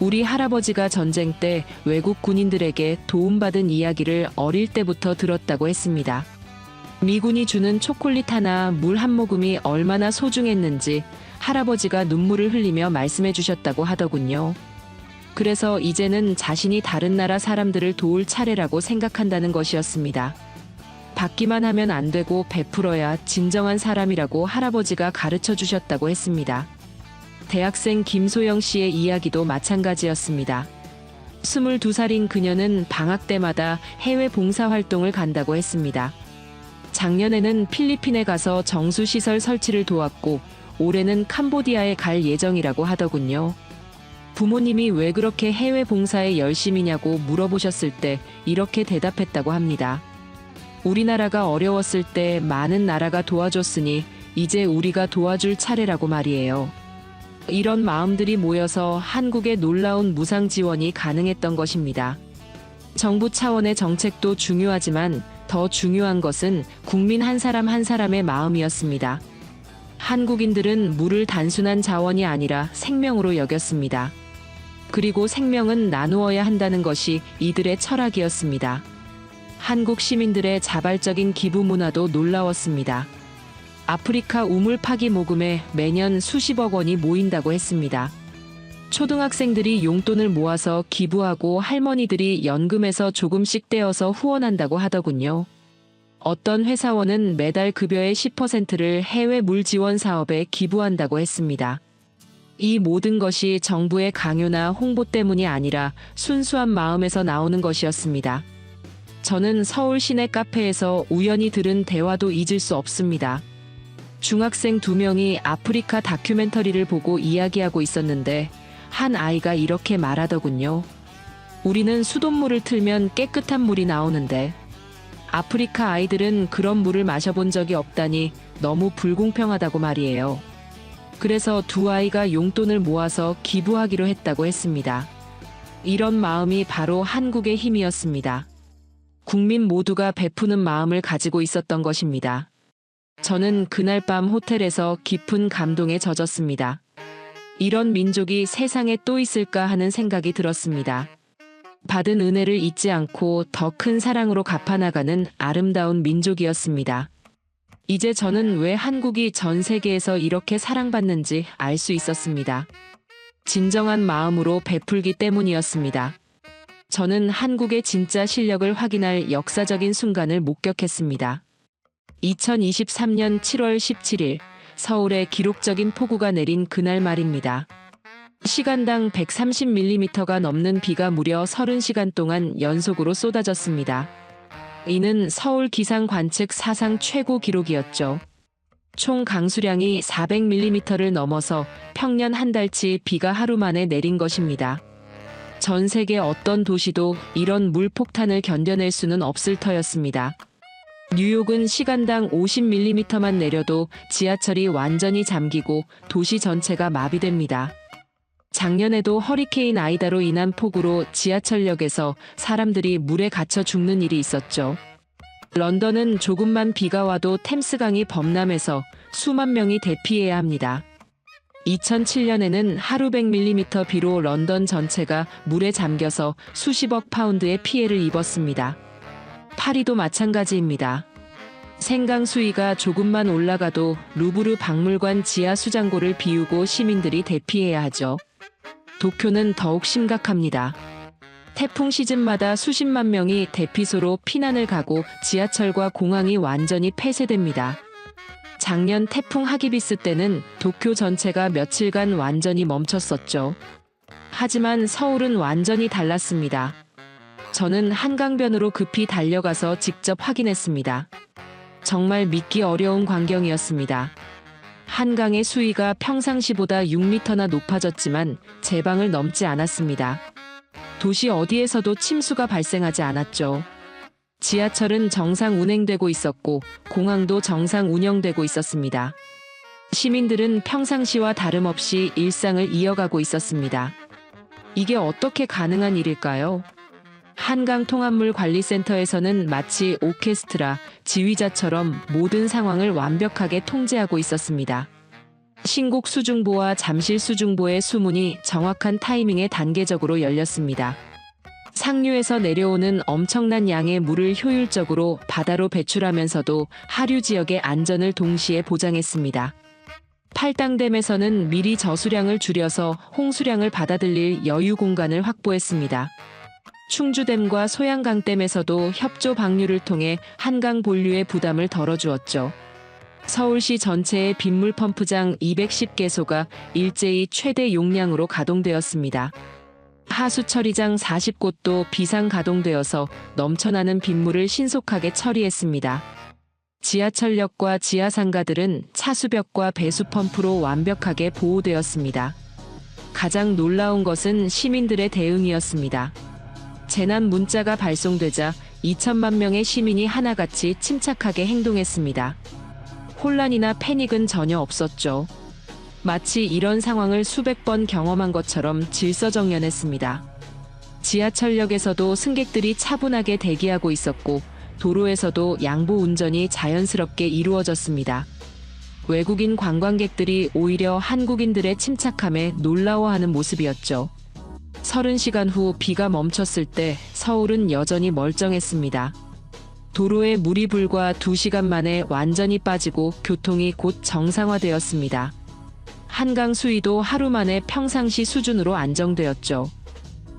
C: 우리 할아버지가 전쟁 때 외국 군인들에게 도움받은 이야기를 어릴 때부터 들었다고 했습니다. 미군이 주는 초콜릿 하나, 물 한 모금이 얼마나 소중했는지 할아버지가 눈물을 흘리며 말씀해 주셨다고 하더군요. 그래서 이제는 자신이 다른 나라 사람들을 도울 차례라고 생각한다는 것이었습니다. 받기만 하면 안 되고 베풀어야 진정한 사람이라고 할아버지가 가르쳐 주셨다고 했습니다. 대학생 김소영 씨의 이야기도 마찬가지였습니다. 22살인 그녀는 방학 때마다 해외 봉사활동을 간다고 했습니다. 작년에는 필리핀에 가서 정수시설 설치를 도왔고 올해는 캄보디아에 갈 예정이라고 하더군요. 부모님이 왜 그렇게 해외 봉사에 열심이냐고 물어보셨을 때 이렇게 대답했다고 합니다. 우리나라가 어려웠을 때 많은 나라가 도와줬으니 이제 우리가 도와줄 차례라고 말이에요. 이런 마음들이 모여서 한국의 놀라운 무상 지원이 가능했던 것입니다. 정부 차원의 정책도 중요하지만 더 중요한 것은 국민 한 사람 한 사람의 마음이었습니다. 한국인들은 물을 단순한 자원이 아니라 생명으로 여겼습니다. 그리고 생명은 나누어야 한다는 것이 이들의 철학이었습니다. 한국 시민들의 자발적인 기부 문화도 놀라웠습니다. 아프리카 우물 파기 모금에 매년 수십억 원이 모인다고 했습니다. 초등학생들이 용돈을 모아서 기부하고 할머니들이 연금에서 조금씩 떼어서 후원한다고 하더군요. 어떤 회사원은 매달 급여의 10%를 해외 물 지원 사업에 기부한다고 했습니다. 이 모든 것이 정부의 강요나 홍보 때문이 아니라 순수한 마음에서 나오는 것이었습니다. 저는 서울 시내 카페에서 우연히 들은 대화도 잊을 수 없습니다. 중학생 2명이 아프리카 다큐멘터리를 보고 이야기하고 있었는데 한 아이가 이렇게 말하더군요. 우리는 수돗물을 틀면 깨끗한 물이 나오는데 아프리카 아이들은 그런 물을 마셔본 적이 없다니 너무 불공평하다고 말이에요. 그래서 두 아이가 용돈을 모아서 기부하기로 했다고 했습니다. 이런 마음이 바로 한국의 힘이었습니다. 국민 모두가 베푸는 마음을 가지고 있었던 것입니다. 저는 그날 밤 호텔에서 깊은 감동에 젖었습니다. 이런 민족이 세상에 또 있을까 하는 생각이 들었습니다. 받은 은혜를 잊지 않고 더 큰 사랑으로 갚아나가는 아름다운 민족이었습니다. 이제 저는 왜 한국이 전 세계에서 이렇게 사랑받는지 알 수 있었습니다. 진정한 마음으로 베풀기 때문이었습니다. 저는 한국의 진짜 실력을 확인할 역사적인 순간을 목격했습니다. 2023년 7월 17일 서울에 기록적인 폭우가 내린 그날 말입니다. 시간당 130mm가 넘는 비가 무려 30시간 동안 연속으로 쏟아졌습니다. 이는 서울 기상 관측 사상 최고 기록이었죠. 총 강수량이 400mm를 넘어서 평년 한 달치 비가 하루 만에 내린 것입니다. 전 세계 어떤 도시도 이런 물폭탄을 견뎌낼 수는 없을 터였습니다. 뉴욕은 시간당 50mm만 내려도 지하철이 완전히 잠기고 도시 전체가 마비됩니다. 작년에도 허리케인 아이다로 인한 폭우로 지하철역에서 사람들이 물에 갇혀 죽는 일이 있었죠. 런던은 조금만 비가 와도 템스강이 범람해서 수만 명이 대피해야 합니다. 2007년에는 하루 100mm 비로 런던 전체가 물에 잠겨서 수십억 파운드의 피해를 입었습니다. 파리도 마찬가지입니다. 생강 수위가 조금만 올라가도 루브르 박물관 지하 수장고를 비우고 시민들이 대피해야 하죠. 도쿄는 더욱 심각합니다. 태풍 시즌마다 수십만 명이 대피소로 피난을 가고 지하철과 공항이 완전히 폐쇄됩니다. 작년 태풍 하기비스 때는 도쿄 전체가 며칠간 완전히 멈췄었죠. 하지만 서울은 완전히 달랐습니다. 저는 한강변으로 급히 달려가서 직접 확인했습니다. 정말 믿기 어려운 광경이었습니다. 한강의 수위가 평상시보다 6m나 높아졌지만 제방을 넘지 않았습니다. 도시 어디에서도 침수가 발생하지 않았죠. 지하철은 정상 운행되고 있었고 공항도 정상 운영되고 있었습니다. 시민들은 평상시와 다름없이 일상을 이어가고 있었습니다. 이게 어떻게 가능한 일일까요? 한강통합물관리센터에서는 마치 오케스트라, 지휘자처럼 모든 상황을 완벽하게 통제하고 있었습니다. 신곡 수중보와 잠실 수중보의 수문이 정확한 타이밍에 단계적으로 열렸습니다. 상류에서 내려오는 엄청난 양의 물을 효율적으로 바다로 배출하면서도 하류 지역의 안전을 동시에 보장했습니다. 팔당댐에서는 미리 저수량을 줄여서 홍수량을 받아들일 여유 공간을 확보했습니다. 충주댐과 소양강댐에서도 협조 방류를 통해 한강 본류의 부담을 덜어주었죠. 서울시 전체의 빗물 펌프장 210개소가 일제히 최대 용량으로 가동되었습니다. 하수 처리장 40곳도 비상 가동되어서 넘쳐나는 빗물을 신속하게 처리했습니다. 지하철역과 지하상가들은 차수벽과 배수펌프로 완벽하게 보호되었습니다. 가장 놀라운 것은 시민들의 대응이었습니다. 재난 문자가 발송되자 2천만 명의 시민이 하나같이 침착하게 행동했습니다. 혼란이나 패닉은 전혀 없었죠. 마치 이런 상황을 수백 번 경험한 것처럼 질서정연했습니다. 지하철역에서도 승객들이 차분하게 대기하고 있었고 도로에서도 양보 운전이 자연스럽게 이루어졌습니다. 외국인 관광객들이 오히려 한국인들의 침착함에 놀라워하는 모습이었죠. 30시간 후 비가 멈췄을 때 서울은 여전히 멀쩡했습니다. 도로에 물이 불과 2시간 만에 완전히 빠지고 교통이 곧 정상화되었습니다. 한강 수위도 하루 만에 평상시 수준으로 안정되었죠.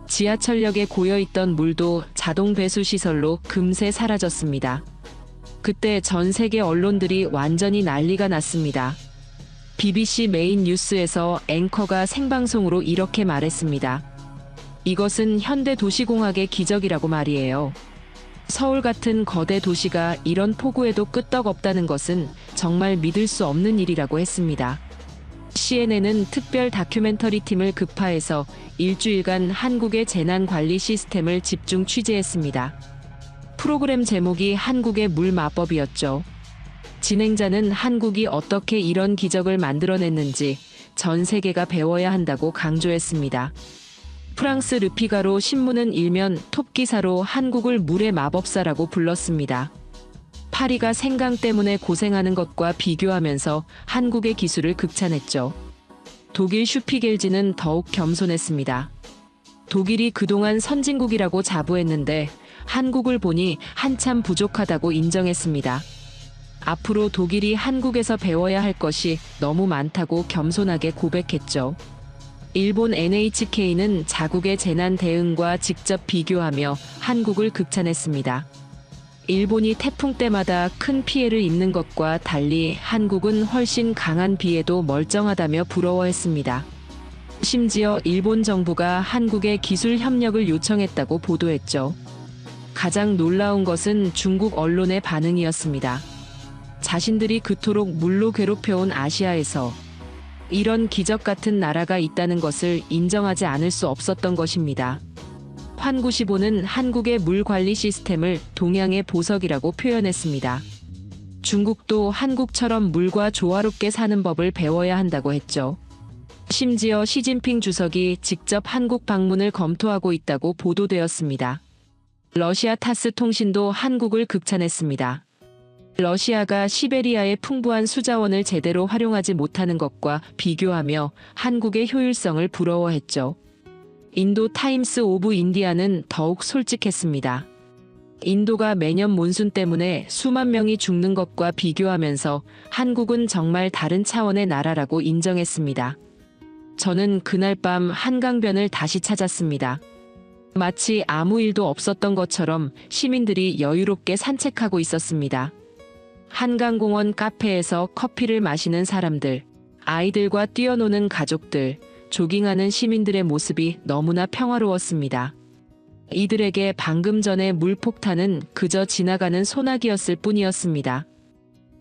C: 지하철역에 고여있던 물도 자동 배수 시설로 금세 사라졌습니다. 그때 전 세계 언론들이 완전히 난리가 났습니다. BBC 메인 뉴스에서 앵커가 생방송으로 이렇게 말했습니다. 이것은 현대 도시공학의 기적이라고 말이에요. 서울 같은 거대 도시가 이런 폭우에도 끄떡없다는 것은 정말 믿을 수 없는 일이라고 했습니다. CNN은 특별 다큐멘터리 팀을 급파해서 일주일간 한국의 재난관리 시스템을 집중 취재했습니다. 프로그램 제목이 한국의 물 마법이었죠. 진행자는 한국이 어떻게 이런 기적을 만들어냈는지 전 세계가 배워야 한다고 강조했습니다. 프랑스 르피가로 신문은 일면 톱 기사로 한국을 물의 마법사라고 불렀습니다. 파리가 생강 때문에 고생하는 것과 비교하면서 한국의 기술을 극찬했죠. 독일 슈피겔지는 더욱 겸손했습니다. 독일이 그동안 선진국이라고 자부했는데 한국을 보니 한참 부족하다고 인정했습니다. 앞으로 독일이 한국에서 배워야 할 것이 너무 많다고 겸손하게 고백했죠. 일본 NHK는 자국의 재난 대응과 직접 비교하며 한국을 극찬했습니다. 일본이 태풍 때마다 큰 피해를 입는 것과 달리 한국은 훨씬 강한 비에도 멀쩡하다며 부러워했습니다. 심지어 일본 정부가 한국에 기술 협력을 요청했다고 보도했죠. 가장 놀라운 것은 중국 언론의 반응이었습니다. 자신들이 그토록 물로 괴롭혀온 아시아에서 이런 기적 같은 나라가 있다는 것을 인정하지 않을 수 없었던 것입니다. 환95는 한국의 물 관리 시스템을 동양의 보석이라고 표현했습니다. 중국도 한국처럼 물과 조화롭게 사는 법을 배워야 한다고 했죠. 심지어 시진핑 주석이 직접 한국 방문을 검토하고 있다고 보도되었습니다. 러시아 타스 통신도 한국을 극찬했습니다. 러시아가 시베리아의 풍부한 수자원을 제대로 활용하지 못하는 것과 비교하며 한국의 효율성을 부러워했죠. 인도 타임스 오브 인디아는 더욱 솔직했습니다. 인도가 매년 몬순 때문에 수만 명이 죽는 것과 비교하면서 한국은 정말 다른 차원의 나라라고 인정했습니다. 저는 그날 밤 한강변을 다시 찾았습니다. 마치 아무 일도 없었던 것처럼 시민들이 여유롭게 산책하고 있었습니다. 한강공원 카페에서 커피를 마시는 사람들, 아이들과 뛰어노는 가족들, 조깅하는 시민들의 모습이 너무나 평화로웠습니다. 이들에게 방금 전의 물폭탄은 그저 지나가는 소나기였을 뿐이었습니다.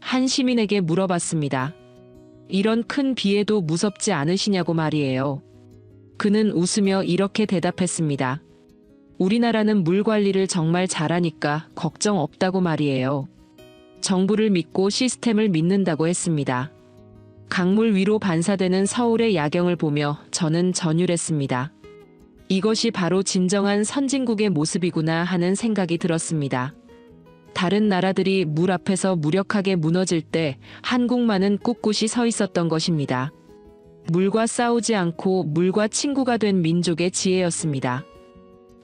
C: 한 시민에게 물어봤습니다. 이런 큰 비에도 무섭지 않으시냐고 말이에요. 그는 웃으며 이렇게 대답했습니다. 우리나라는 물 관리를 정말 잘하니까 걱정 없다고 말이에요. 정부를 믿고 시스템을 믿는다고 했습니다. 강물 위로 반사되는 서울의 야경을 보며 저는 전율했습니다. 이것이 바로 진정한 선진국의 모습이구나 하는 생각이 들었습니다. 다른 나라들이 물 앞에서 무력하게 무너질 때 한국만은 꿋꿋이 서 있었던 것입니다. 물과 싸우지 않고 물과 친구가 된 민족의 지혜였습니다.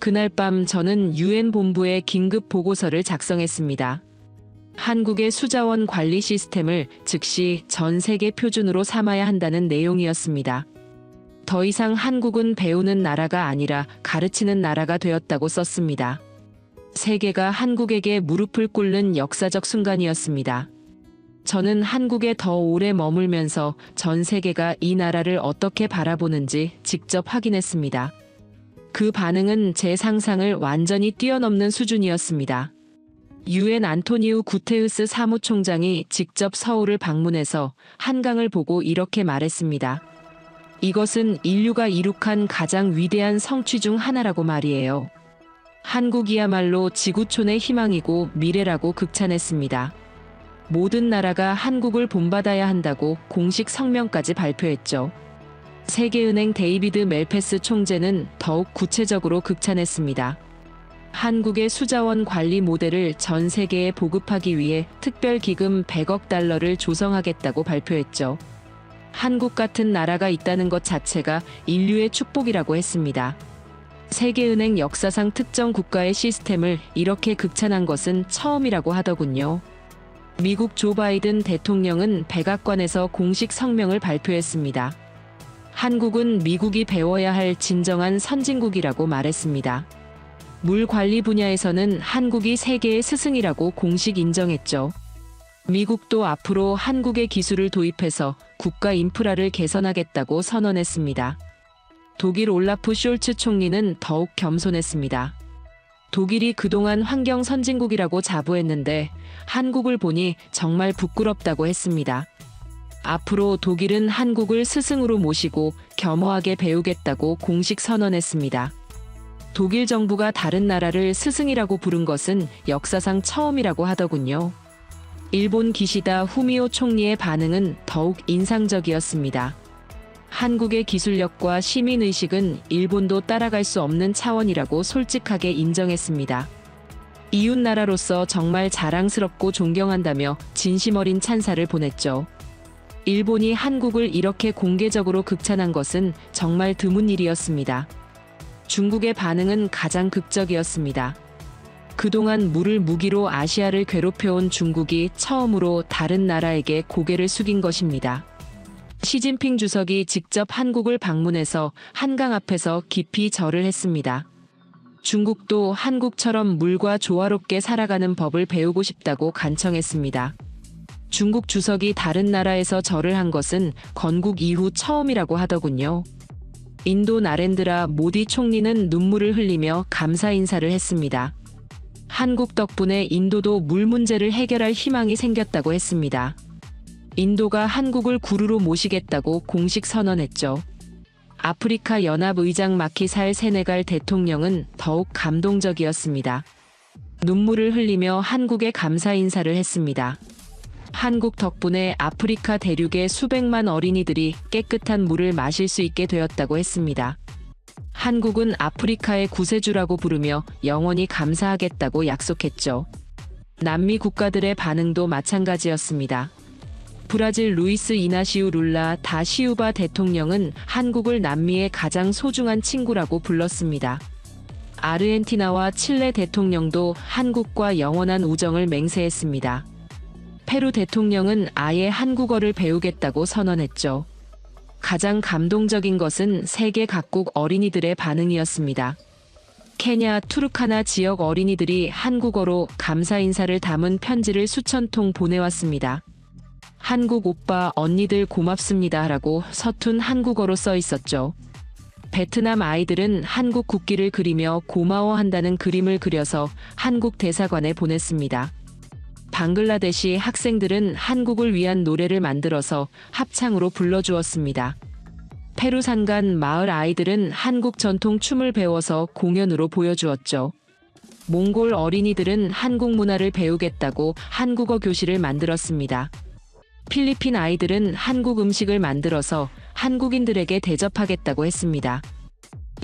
C: 그날 밤 저는 UN 본부에 긴급 보고서를 작성했습니다. 한국의 수자원 관리 시스템을 즉시 전 세계 표준으로 삼아야 한다는 내용이었습니다. 더 이상 한국은 배우는 나라가 아니라 가르치는 나라가 되었다고 썼습니다. 세계가 한국에게 무릎을 꿇는 역사적 순간이었습니다. 저는 한국에 더 오래 머물면서 전 세계가 이 나라를 어떻게 바라보는지 직접 확인했습니다. 그 반응은 제 상상을 완전히 뛰어넘는 수준이었습니다. UN 안토니우 구테우스 사무총장이 직접 서울을 방문해서 한강을 보고 이렇게 말했습니다. 이것은 인류가 이룩한 가장 위대한 성취 중 하나라고 말이에요. 한국이야말로 지구촌의 희망이고 미래라고 극찬했습니다. 모든 나라가 한국을 본받아야 한다고 공식 성명까지 발표했죠. 세계은행 데이비드 멜페스 총재는 더욱 구체적으로 극찬했습니다. 한국의 수자원 관리 모델을 전 세계에 보급하기 위해 특별 기금 100억 달러를 조성하겠다고 발표했죠. 한국 같은 나라가 있다는 것 자체가 인류의 축복이라고 했습니다. 세계은행 역사상 특정 국가의 시스템을 이렇게 극찬한 것은 처음이라고 하더군요. 미국 조 바이든 대통령은 백악관에서 공식 성명을 발표했습니다. 한국은 미국이 배워야 할 진정한 선진국이라고 말했습니다. 물 관리 분야에서는 한국이 세계의 스승이라고 공식 인정했죠. 미국도 앞으로 한국의 기술을 도입해서 국가 인프라를 개선하겠다고 선언했습니다. 독일 올라프 숄츠 총리는 더욱 겸손했습니다. 독일이 그동안 환경 선진국이라고 자부했는데 한국을 보니 정말 부끄럽다고 했습니다. 앞으로 독일은 한국을 스승으로 모시고 겸허하게 배우겠다고 공식 선언했습니다. 독일 정부가 다른 나라를 스승이라고 부른 것은 역사상 처음이라고 하더군요. 일본 기시다 후미오 총리의 반응은 더욱 인상적이었습니다. 한국의 기술력과 시민의식은 일본도 따라갈 수 없는 차원이라고 솔직하게 인정했습니다. 이웃나라로서 정말 자랑스럽고 존경한다며 진심 어린 찬사를 보냈죠. 일본이 한국을 이렇게 공개적으로 극찬한 것은 정말 드문 일이었습니다. 중국의 반응은 가장 극적이었습니다. 그동안 물을 무기로 아시아를 괴롭혀온 중국이 처음으로 다른 나라에게 고개를 숙인 것입니다. 시진핑 주석이 직접 한국을 방문해서 한강 앞에서 깊이 절을 했습니다. 중국도 한국처럼 물과 조화롭게 살아가는 법을 배우고 싶다고 간청했습니다. 중국 주석이 다른 나라에서 절을 한 것은 건국 이후 처음이라고 하더군요. 인도 나렌드라 모디 총리는 눈물을 흘리며 감사 인사를 했습니다. 한국 덕분에 인도도 물 문제를 해결할 희망이 생겼다고 했습니다. 인도가 한국을 구루로 모시겠다고 공식 선언했죠. 아프리카 연합 의장 마키살 세네갈 대통령은 더욱 감동적이었습니다. 눈물을 흘리며 한국에 감사 인사를 했습니다. 한국 덕분에 아프리카 대륙의 수백만 어린이들이 깨끗한 물을 마실 수 있게 되었다고 했습니다. 한국은 아프리카의 구세주라고 부르며 영원히 감사하겠다고 약속했죠. 남미 국가들의 반응도 마찬가지였습니다. 브라질 루이스 이나시우 룰라 다 시우바 대통령은 한국을 남미의 가장 소중한 친구라고 불렀습니다. 아르헨티나와 칠레 대통령도 한국과 영원한 우정을 맹세했습니다. 페루 대통령은 아예 한국어를 배우겠다고 선언했죠. 가장 감동적인 것은 세계 각국 어린이들의 반응이었습니다. 케냐 투르카나 지역 어린이들이 한국어로 감사 인사를 담은 편지를 수천 통 보내왔습니다. 한국 오빠 언니들 고맙습니다 라고 서툰 한국어로 써 있었죠. 베트남 아이들은 한국 국기를 그리며 고마워한다는 그림을 그려서 한국 대사관에 보냈습니다. 방글라데시 학생들은 한국을 위한 노래를 만들어서 합창으로 불러주었습니다. 페루 산간 마을 아이들은 한국 전통 춤을 배워서 공연으로 보여주었죠. 몽골 어린이들은 한국 문화를 배우겠다고 한국어 교실을 만들었습니다. 필리핀 아이들은 한국 음식을 만들어서 한국인들에게 대접하겠다고 했습니다.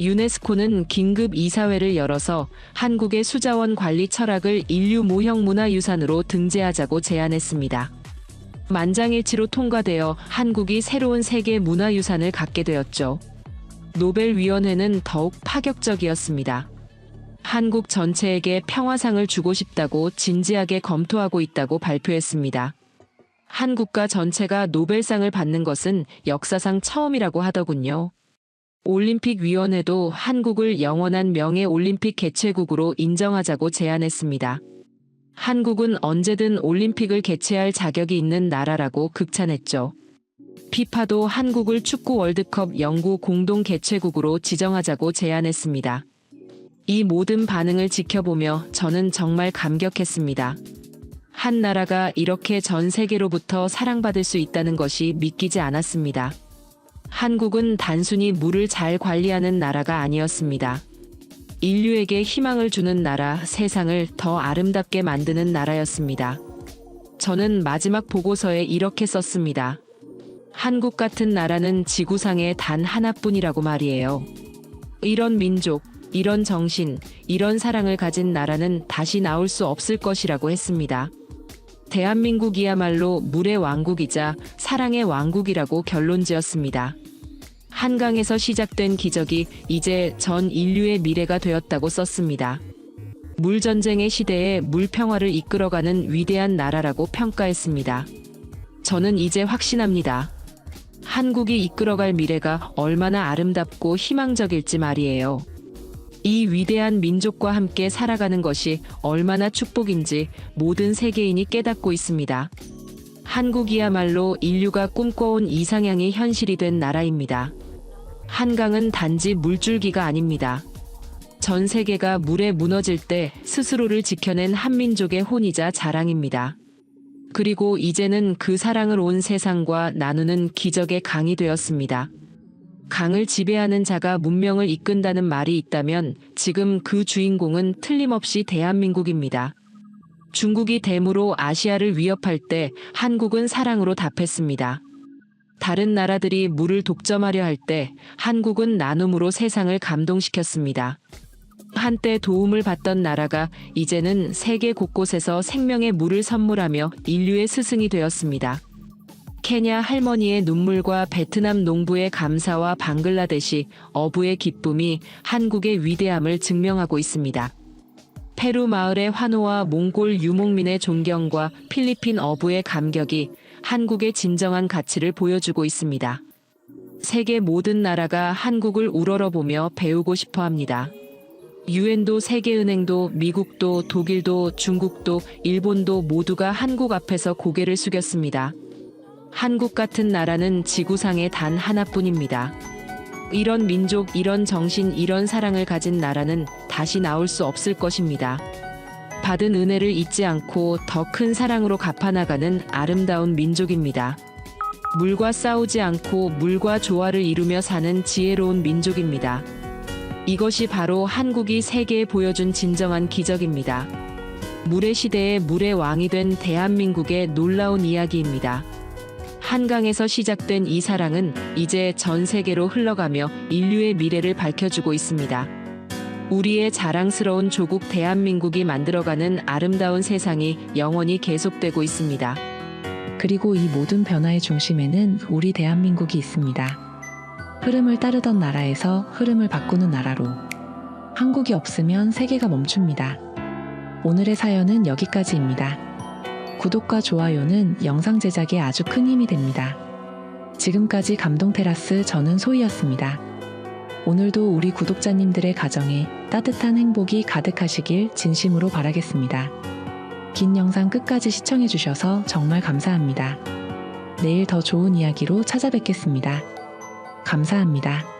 C: 유네스코는 긴급 이사회를 열어서 한국의 수자원 관리 철학을 인류 모형 문화유산으로 등재하자고 제안했습니다. 만장일치로 통과되어 한국이 새로운 세계 문화유산을 갖게 되었죠. 노벨위원회는 더욱 파격적이었습니다. 한국 전체에게 평화상을 주고 싶다고 진지하게 검토하고 있다고 발표했습니다. 한국가 전체가 노벨상을 받는 것은 역사상 처음이라고 하더군요. 올림픽위원회도 한국을 영원한 명예올림픽 개최국으로 인정하자고 제안했습니다. 한국은 언제든 올림픽을 개최할 자격이 있는 나라라고 극찬했죠. 피파도 한국을 축구 월드컵 영구 공동 개최국으로 지정하자고 제안했습니다. 이 모든 반응을 지켜보며 저는 정말 감격했습니다. 한 나라가 이렇게 전 세계로부터 사랑받을 수 있다는 것이 믿기지 않았습니다. 한국은 단순히 물을 잘 관리하는 나라가 아니었습니다. 인류에게 희망을 주는 나라, 세상을 더 아름답게 만드는 나라였습니다. 저는 마지막 보고서에 이렇게 썼습니다. 한국 같은 나라는 지구상에 단 하나뿐이라고 말이에요. 이런 민족, 이런 정신, 이런 사랑을 가진 나라는 다시 나올 수 없을 것이라고 했습니다. 대한민국이야말로 물의 왕국이자 사랑의 왕국이라고 결론지었습니다. 한강에서 시작된 기적이 이제 전 인류의 미래가 되었다고 썼습니다. 물전쟁의 시대에 물평화를 이끌어가는 위대한 나라라고 평가했습니다. 저는 이제 확신합니다. 한국이 이끌어갈 미래가 얼마나 아름답고 희망적일지 말이에요. 이 위대한 민족과 함께 살아가는 것이 얼마나 축복인지 모든 세계인이 깨닫고 있습니다. 한국이야말로 인류가 꿈꿔온 이상향이 현실이 된 나라입니다. 한강은 단지 물줄기가 아닙니다. 전 세계가 물에 무너질 때 스스로를 지켜낸 한민족의 혼이자 자랑입니다. 그리고 이제는 그 사랑을 온 세상과 나누는 기적의 강이 되었습니다. 강을 지배하는 자가 문명을 이끈다는 말이 있다면 지금 그 주인공은 틀림없이 대한민국입니다. 중국이 댐으로 아시아를 위협할 때 한국은 사랑으로 답했습니다. 다른 나라들이 물을 독점하려 할 때 한국은 나눔으로 세상을 감동시켰습니다. 한때 도움을 받던 나라가 이제는 세계 곳곳에서 생명의 물을 선물하며 인류의 스승이 되었습니다. 케냐 할머니의 눈물과 베트남 농부의 감사와 방글라데시 어부의 기쁨이 한국의 위대함을 증명하고 있습니다. 페루 마을의 환호와 몽골 유목민의 존경과 필리핀 어부의 감격이 한국의 진정한 가치를 보여주고 있습니다. 세계 모든 나라가 한국을 우러러보며 배우고 싶어 합니다. 유엔도 세계은행도 미국도 독일도 중국도 일본도 모두가 한국 앞에서 고개를 숙였습니다. 한국 같은 나라는 지구상에 단 하나뿐입니다. 이런 민족, 이런 정신, 이런 사랑을 가진 나라는 다시 나올 수 없을 것입니다. 받은 은혜를 잊지 않고 더 큰 사랑으로 갚아나가는 아름다운 민족입니다. 물과 싸우지 않고 물과 조화를 이루며 사는 지혜로운 민족입니다. 이것이 바로 한국이 세계에 보여준 진정한 기적입니다. 물의 시대에 물의 왕이 된 대한민국의 놀라운 이야기입니다. 한강에서 시작된 이 사랑은 이제 전 세계로 흘러가며 인류의 미래를 밝혀주고 있습니다. 우리의 자랑스러운 조국 대한민국이 만들어가는 아름다운 세상이 영원히 계속되고 있습니다.
B: 그리고 이 모든 변화의 중심에는 우리 대한민국이 있습니다. 흐름을 따르던 나라에서 흐름을 바꾸는 나라로. 한국이 없으면 세계가 멈춥니다. 오늘의 사연은 여기까지입니다. 구독과 좋아요는 영상 제작에 아주 큰 힘이 됩니다. 지금까지 감동테라스 저는 소희였습니다. 오늘도 우리 구독자님들의 가정에 따뜻한 행복이 가득하시길 진심으로 바라겠습니다. 긴 영상 끝까지 시청해주셔서 정말 감사합니다. 내일 더 좋은 이야기로 찾아뵙겠습니다. 감사합니다.